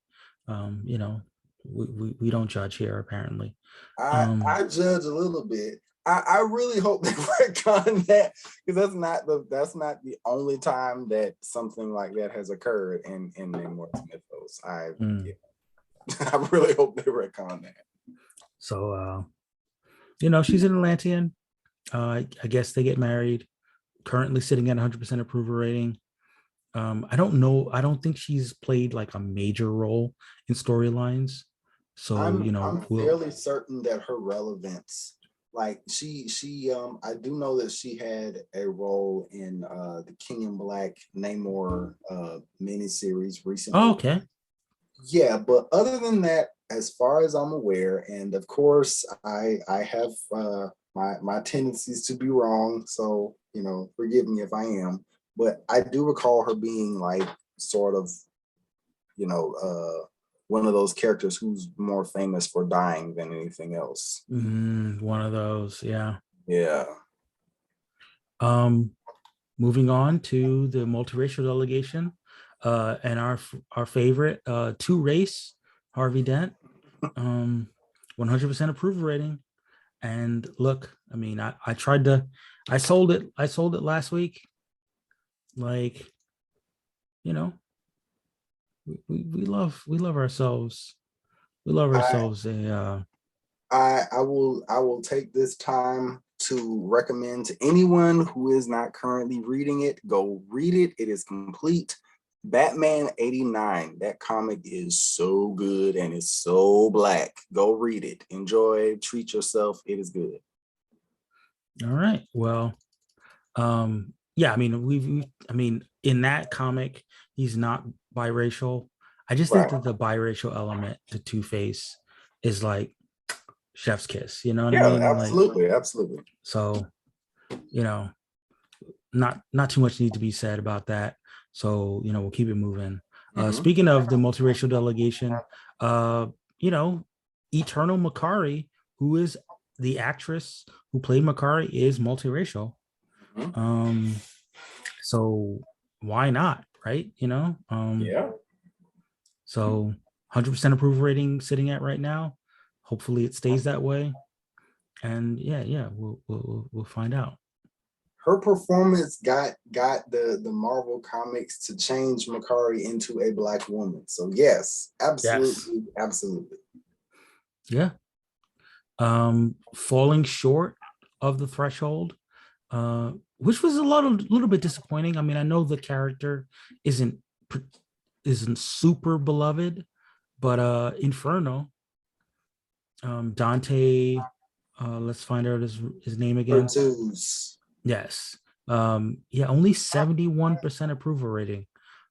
We don't judge here, apparently. I Um, I judge a little bit. I really hope they retcon that, because that's not the only time that something like that has occurred in Namor's mythos. Mm. Yeah. I really hope they retcon that. So she's an Atlantean. I guess they get married. Currently sitting at 100% approval rating. I don't know. I don't think she's played like a major role in storylines. So I'm we'll. fairly certain that her relevance, like I do know that she had a role in the King in Black Namor miniseries recently. Oh, okay. Yeah, but other than that, as far as I'm aware, and of course I have my tendencies to be wrong, so forgive me if I am, but I do recall her being like sort of, one of those characters who's more famous for dying than anything else. One of those, yeah. Yeah. Moving on to the multiracial delegation, and our favorite, two race, Harvey Dent, 100% approval rating. And look, I mean, I sold it last week. Like, we love ourselves. We love ourselves I will take this time to recommend to anyone who is not currently reading it, go read it. It is complete. Batman 89. That comic is so good and it's so black. Go read it. Enjoy, treat yourself. It is good. All right. Well, yeah, I mean, in that comic, he's not biracial. I just think Right. that the biracial element to Two-Face is like chef's kiss, you know what I Yeah, mean? absolutely, absolutely. So, not too much need to be said about that. So, we'll keep it moving. Speaking of the multiracial delegation, Eternal Makari, who is the actress who played Makari, is multiracial. So why not, right? Yeah. So 100% approval rating sitting at right now. Hopefully it stays that way. And yeah, we'll find out. Her performance got the Marvel comics to change Makari into a black woman. So yes, absolutely, Yes. absolutely. Yeah. Falling short of the threshold, which was a little bit disappointing. I mean, I know the character isn't super beloved, but Inferno, Dante, let's find out his name again. Tattoos. Yes. Yeah, only 71% approval rating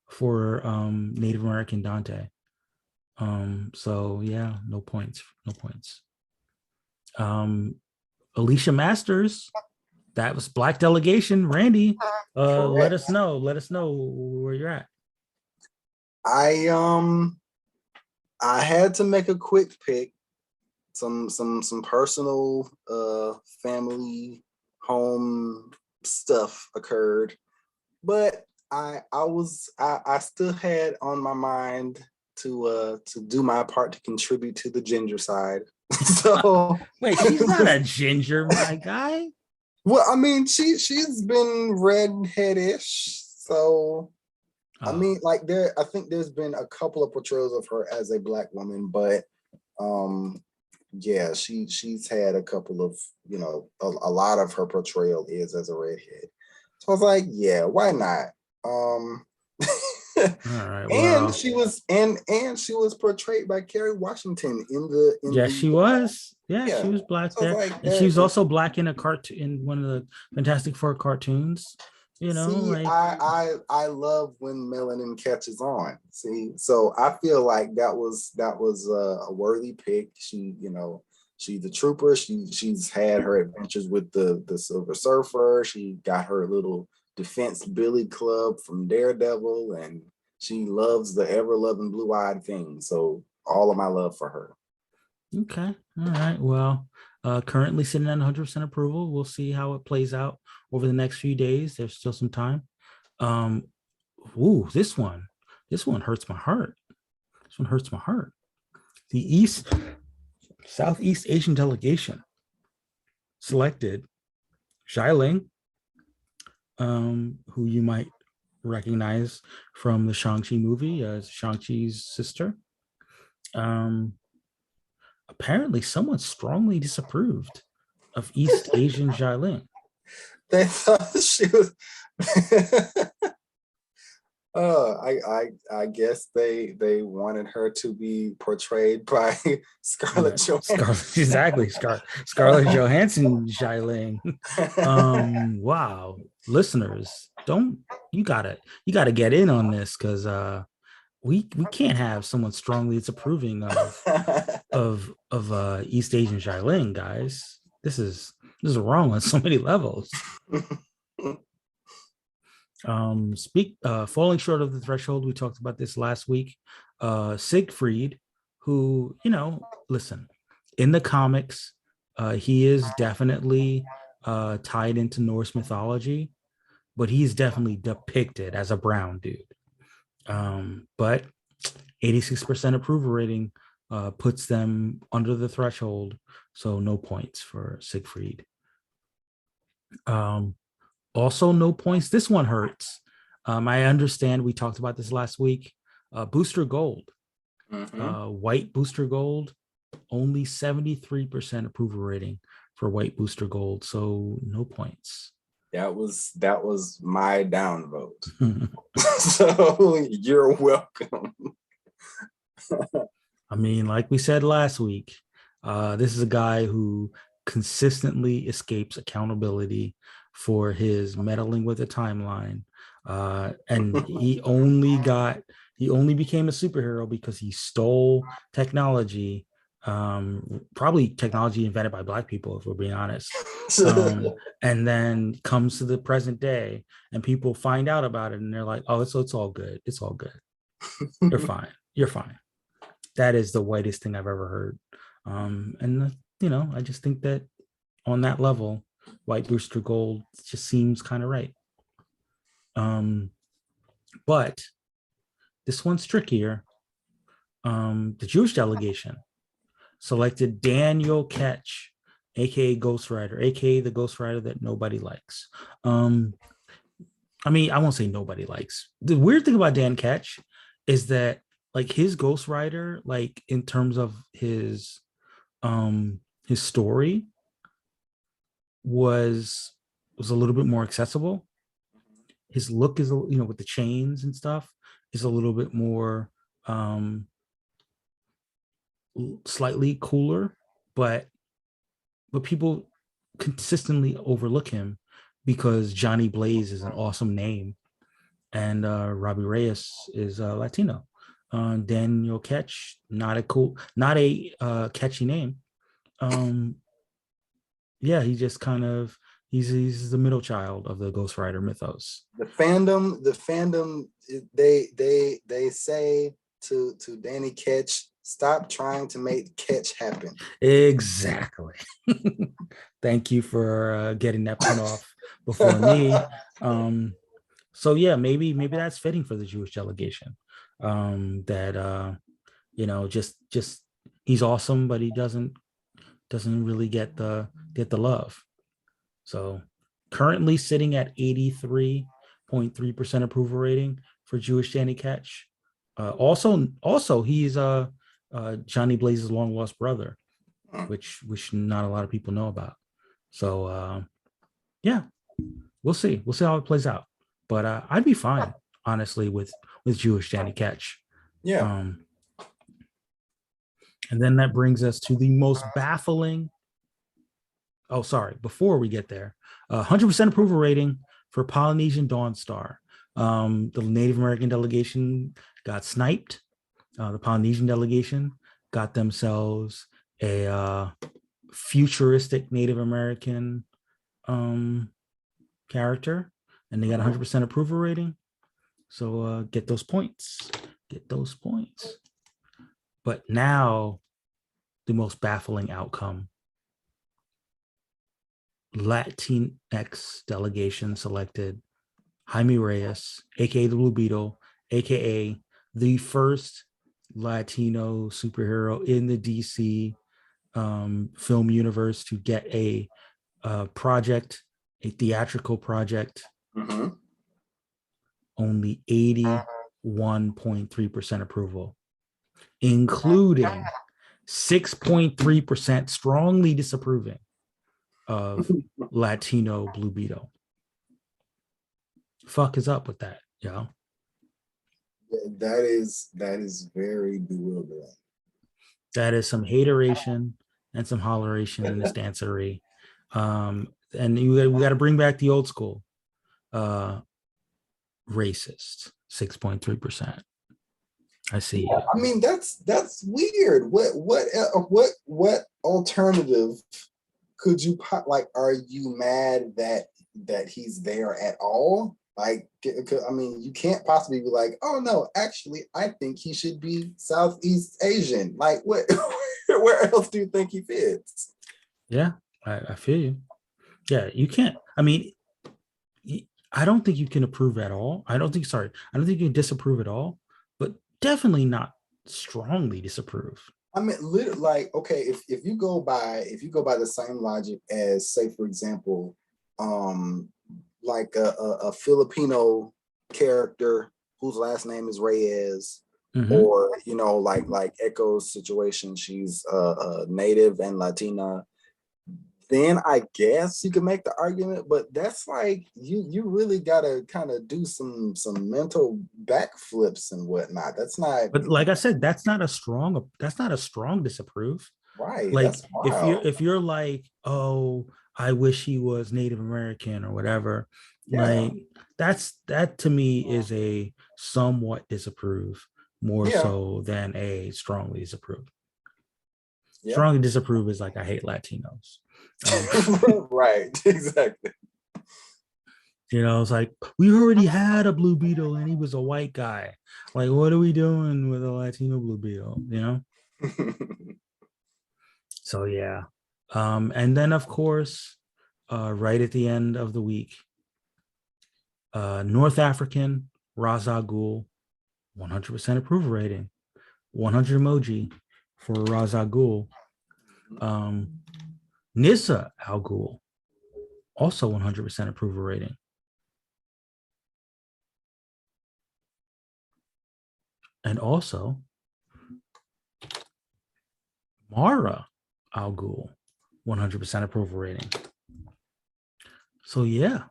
for Native American Dante. So yeah, no points. Alicia Masters, that was Black Delegation. Randy, let us know where you're at. I had to make a quick pick. Some personal family home stuff occurred, but I still had on my mind to do my part to contribute to the ginger side. So wait, she's not a ginger, my guy. Well, I mean, she's been redheadish, so I mean, like I think there's been a couple of portrayals of her as a black woman, but yeah, she's had a couple of, a lot of her portrayal is as a redhead. So I was like, yeah, why not? All right. Well, and she was portrayed by Kerry Washington she was. Yeah, she was black so there, like and she was also black in a cartoon in one of the Fantastic Four cartoons. I love when melanin catches on. See, so I feel like that was a worthy pick. She's a trooper. She's had her adventures with the Silver Surfer. She got her little Defense Billy Club from Daredevil, and she loves the ever loving blue-eyed thing. So all of my love for her. Okay. All right. Well, currently sitting at 100% approval. We'll see how it plays out over the next few days. There's still some time. This one hurts my heart. This one hurts my heart. The Southeast Asian delegation. selected Xialing, who you might recognize from the Shang-Chi movie as Shang-Chi's sister. Apparently, someone strongly disapproved of East Asian Xialing. They thought she was. I guess they wanted her to be portrayed by Scarlett Johansson. Exactly, Scarlett Johansson Xialing. Wow, listeners, don't you gotta get in on this because we can't have someone strongly disapproving of East Asian Xialing, guys. This is wrong on so many levels. Falling short of the threshold, we talked about this last week. Siegfried, who, listen, in the comics, he is definitely tied into Norse mythology, but he's definitely depicted as a brown dude. But 86% approval rating puts them under the threshold, so no points for Siegfried. Also, no points. This one hurts. I understand we talked about this last week. Booster Gold, white Booster Gold, only 73% approval rating for white Booster Gold, so no points. That was my downvote. So you're welcome. I mean, like we said last week, this is a guy who consistently escapes accountability for his meddling with the timeline. And he only became a superhero because he stole technology, probably technology invented by Black people, if we're being honest. And then comes to the present day and people find out about it and they're like, oh, it's all good. It's all good. You're fine. You're fine. That is the whitest thing I've ever heard. And I just think that on that level, white Booster Gold just seems kind of right. But this one's trickier. The Jewish delegation selected Daniel Ketch, aka Ghost Rider, aka the Ghost Rider that nobody likes. I mean, I won't say nobody likes. The weird thing about Dan Ketch is that like his Ghost Rider, like in terms of his story was a little bit more accessible. His look is, with the chains and stuff, is a little bit more slightly cooler, but people consistently overlook him because Johnny Blaze is an awesome name and Robbie Reyes is Latino. Daniel Ketch, not a catchy name. Yeah, he just kind of he's the middle child of the Ghost Rider mythos. The fandom, they say to Danny Ketch, stop trying to make Ketch happen. Exactly. Thank you for getting that pun off before me. So yeah, maybe that's fitting for the Jewish delegation. That just he's awesome, but he doesn't really get the love. So currently sitting at 83.3% approval rating for Jewish Danny Ketch. Also he's Johnny Blaze's long lost brother, which not a lot of people know about. So yeah, we'll see how it plays out. But I'd be fine, honestly, with Jewish Danny Ketch. Yeah. And then that brings us to the most baffling. Oh, sorry. Before we get there, 100% approval rating for Polynesian Dawn Star. The Native American delegation got sniped. The Polynesian delegation got themselves a futuristic Native American character, and they got 100% approval rating. So get those points. But now, the most baffling outcome. Latinx delegation selected Jaime Reyes, aka the Blue Beetle, aka the first Latino superhero in the DC film universe to get a project, a theatrical project, only 81.3% approval, including 6.3% strongly disapproving of Latino Blue Beetle. Fuck is up with that, yo? That is very bewildering. That is some hateration and some holleration in this dancery. And we got to bring back the old school. Racist, 6.3%. I see. I mean, that's weird. What alternative could you like? Are you mad that he's there at all? Like, I mean, you can't possibly be like, oh no, actually, I think he should be Southeast Asian. Like, what? Where else do you think he fits? Yeah, I feel you. Yeah, you can't. I mean, I don't think you can approve at all. I don't think you can disapprove at all, but definitely not strongly disapprove. I mean, literally, like, okay, if you go by the same logic as, say, for example, like a Filipino character whose last name is Reyes, or like Echo's situation, she's native and Latina, then I guess you can make the argument, but that's like you really gotta kind of do some mental backflips and whatnot. That's not. But like I said, that's not a strong disapprove. Right. Like if you're like, oh, I wish he was Native American or whatever, like that to me is a somewhat disapprove more so than a strongly disapprove. Strongly disapprove is like, I hate Latinos. Right, exactly. It's like, we already had a Blue Beetle and he was a white guy. Like, what are we doing with a Latino Blue Beetle? So yeah. And then of course, right at the end of the week, North African Ra's al Ghul, 100% approval rating, 100 emoji for Ra's al Ghul. Nissa Al Ghul, also 100% approval rating. And also Mara Al Ghul, 100% approval rating. So yeah.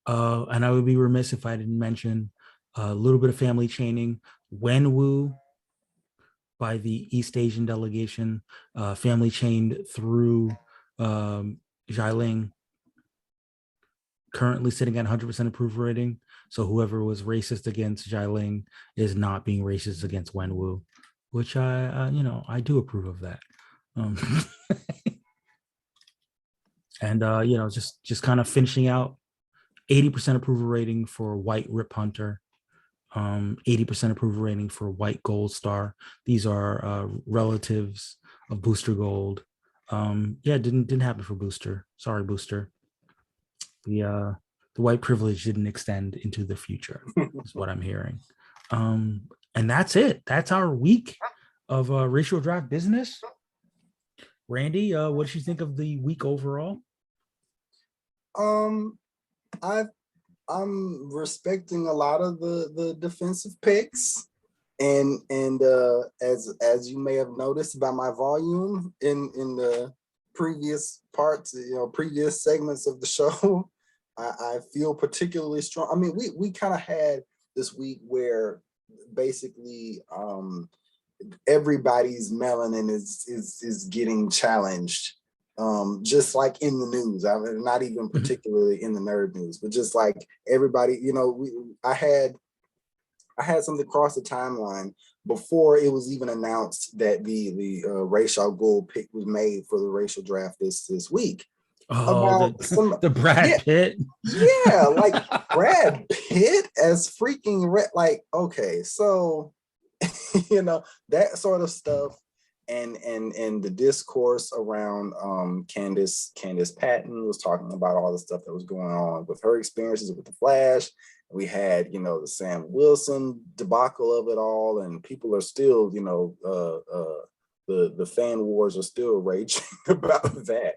And I would be remiss if I didn't mention a little bit of family chaining. Wenwu by the East Asian delegation, family chained through Xialing, currently sitting at 100% approval rating. So whoever was racist against Xialing is not being racist against Wenwu, which I do approve of that. And just kind of finishing out, 80% approval rating for White Rip Hunter, 80% approval rating for White Gold Star. These are relatives of Booster Gold. Didn't happen for Booster. Sorry, Booster. The white privilege didn't extend into the future, is what I'm hearing. And that's it. That's our week of racial draft business. Randy, what did you think of the week overall? I'm respecting a lot of the defensive picks, and as you may have noticed by my volume in the previous parts, previous segments of the show, I feel particularly strong. I mean, we kind of had this week where basically everybody's melanin is getting challenged. Just like in the news, I mean, not even particularly in the nerd news, but just like everybody, I had something cross the timeline before it was even announced that the Ra's al Ghul pick was made for the racial draft this week. Oh, the Brad Pitt. Yeah, like Brad Pitt as freaking like, okay, so that sort of stuff. And the discourse around Candace Patton was talking about all the stuff that was going on with her experiences with the Flash. We had, the Sam Wilson debacle of it all, and people are still, the the fan wars are still raging about that.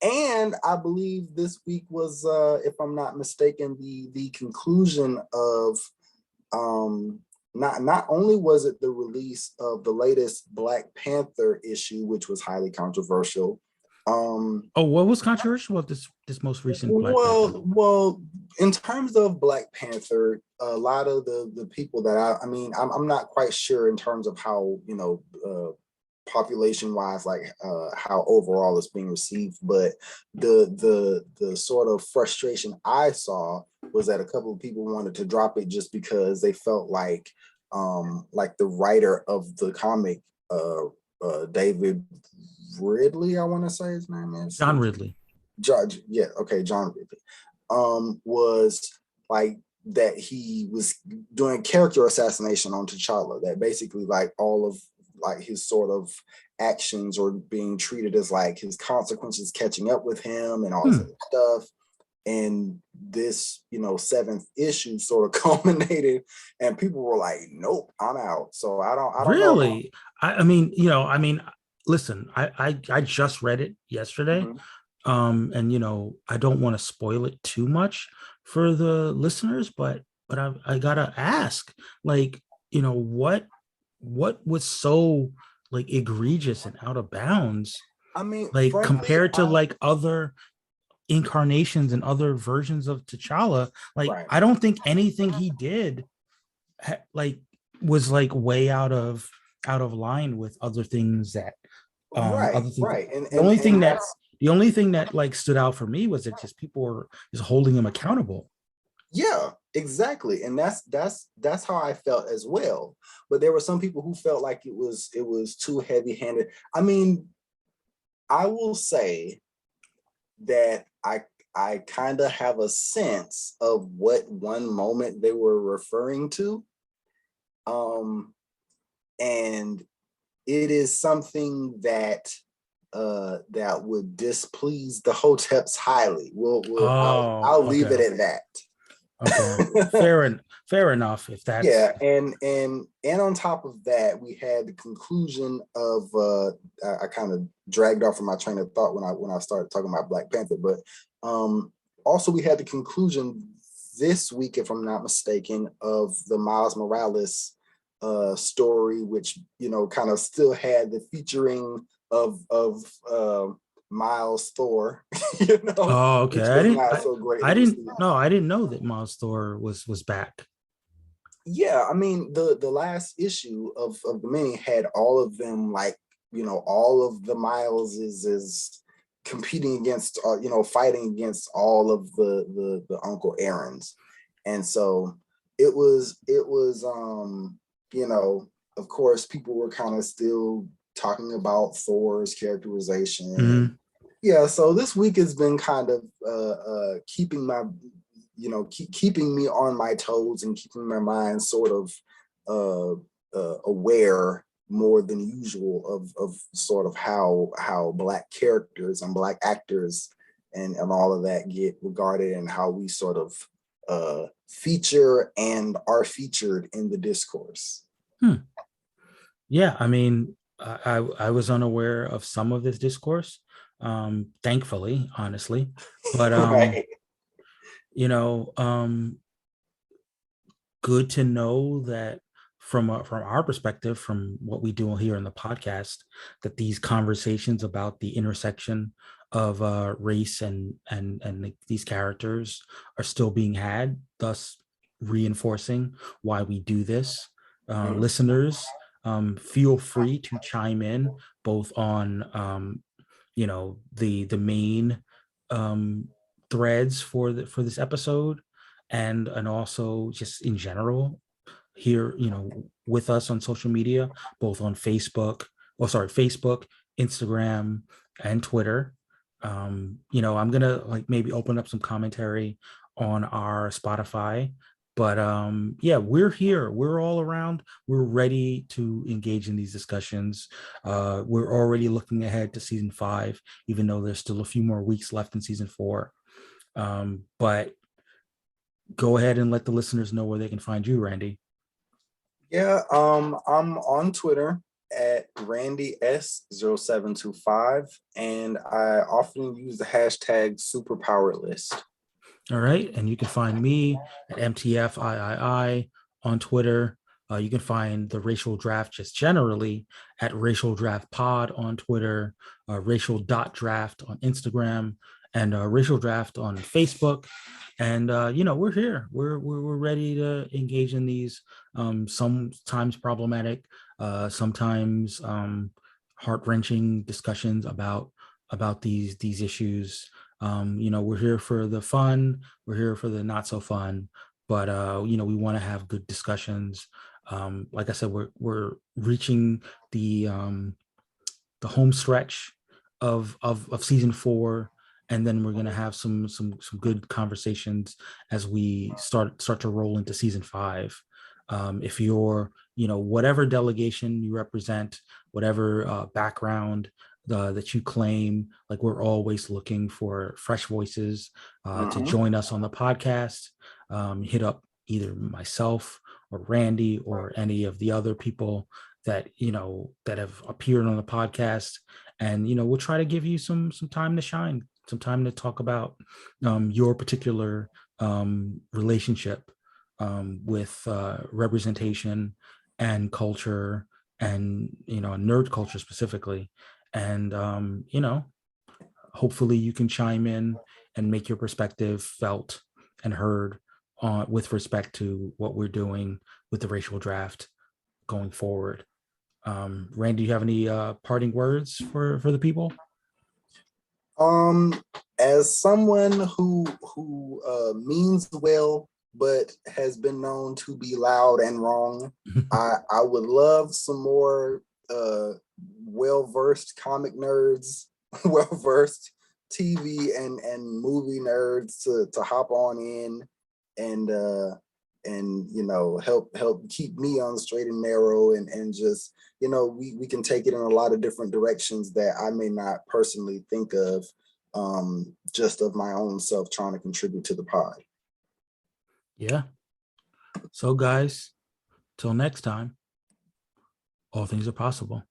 And I believe this week was, if I'm not mistaken, the conclusion of not only was it the release of the latest Black Panther issue, which was highly controversial. What was controversial about this most recent Black Panther? Well, in terms of Black Panther, a lot of the people that I'm not quite sure in terms of how, population wise, like how overall it's being received, but the sort of frustration I saw was that a couple of people wanted to drop it just because they felt like the writer of the comic, David Ridley, I want to say his name is John Ridley. John Ridley, was like that he was doing character assassination on T'Challa, that basically like all of like his sort of actions are being treated as like his consequences catching up with him and all this other stuff. And this, seventh issue sort of culminated, and people were like, "Nope, I'm out." So I don't really know. I mean, listen, I just read it yesterday. Mm-hmm. And I don't want to spoil it too much for the listeners, but I gotta ask, like, what was so like egregious and out of bounds? I mean, like frankly, compared to like other incarnations and other versions of T'Challa, like right. I don't think anything he did was like way out of line with other things that right. And the only thing that like stood out for me was that just people were just holding him accountable. Yeah, exactly. And that's how I felt as well. But there were some people who felt like it was too heavy-handed. I mean, I will say that I kind of have a sense of what one moment they were referring to. And it is something that that would displease the Hoteps highly. I'll leave it at that. Okay, fair enough. If that's and on top of that, we had the conclusion of I kind of dragged off from my train of thought when I started talking about Black Panther, but also we had the conclusion this week, if I'm not mistaken, of the Miles Morales story, which kind of still had the featuring of Miles Thor. Oh, okay. I didn't know that Miles Thor was back. Yeah, I mean the last issue of the mini had all of them, like all of the Miles is competing against fighting against all of the Uncle Aarons, and so it was of course people were kind of still talking about Thor's characterization. Mm-hmm. Yeah, so this week has been kind of keeping my keeping me on my toes and keeping my mind sort of aware more than usual of sort of how Black characters and Black actors and all of that get regarded, and how we sort of feature and are featured in the discourse. Yeah, I mean, I was unaware of some of this discourse, thankfully, honestly, but right. Good to know that from our perspective, from what we do here in the podcast, that these conversations about the intersection of race and these characters are still being had, thus reinforcing why we do this. Listeners, feel free to chime in both on the main threads for this episode, and also just in general here with us on social media, both on Facebook, Instagram, and Twitter. I'm gonna like maybe open up some commentary on our Spotify, but yeah, we're here, we're all around, we're ready to engage in these discussions. We're already looking ahead to season 5, even though there's still a few more weeks left in season 4. But go ahead and let the listeners know where they can find you, Randy. Yeah, I'm on Twitter at Randy S0725, and I often use the hashtag superpowerlist. All right. And you can find me at MTFIII on Twitter. You can find the Racial Draft just generally at Racial Draft Pod on Twitter, racial.draft on Instagram, and Racial Draft on Facebook. And we're here. We're ready to engage in these sometimes problematic, sometimes heart-wrenching discussions about these issues. We're here for the fun, we're here for the not so fun, but we want to have good discussions. Like I said, we're reaching the home stretch of season 4, and then we're gonna have some good conversations as we start to roll into season 5. If you're, whatever delegation you represent, whatever background that you claim, like, we're always looking for fresh voices to join us on the podcast. Hit up either myself or Randy or any of the other people that that have appeared on the podcast, and we'll try to give you some time to shine, some time to talk about your particular relationship with representation and culture, and nerd culture specifically. And hopefully you can chime in and make your perspective felt and heard with respect to what we're doing with the racial draft going forward. Randy, do you have any parting words for the people? As someone who means well but has been known to be loud and wrong, I would love some more well-versed comic nerds, well-versed TV and movie nerds to hop on in and help keep me on the straight and narrow, and just we can take it in a lot of different directions that I may not personally think of, just of my own self trying to contribute to the pod. Yeah. So guys, till next time, all things are possible.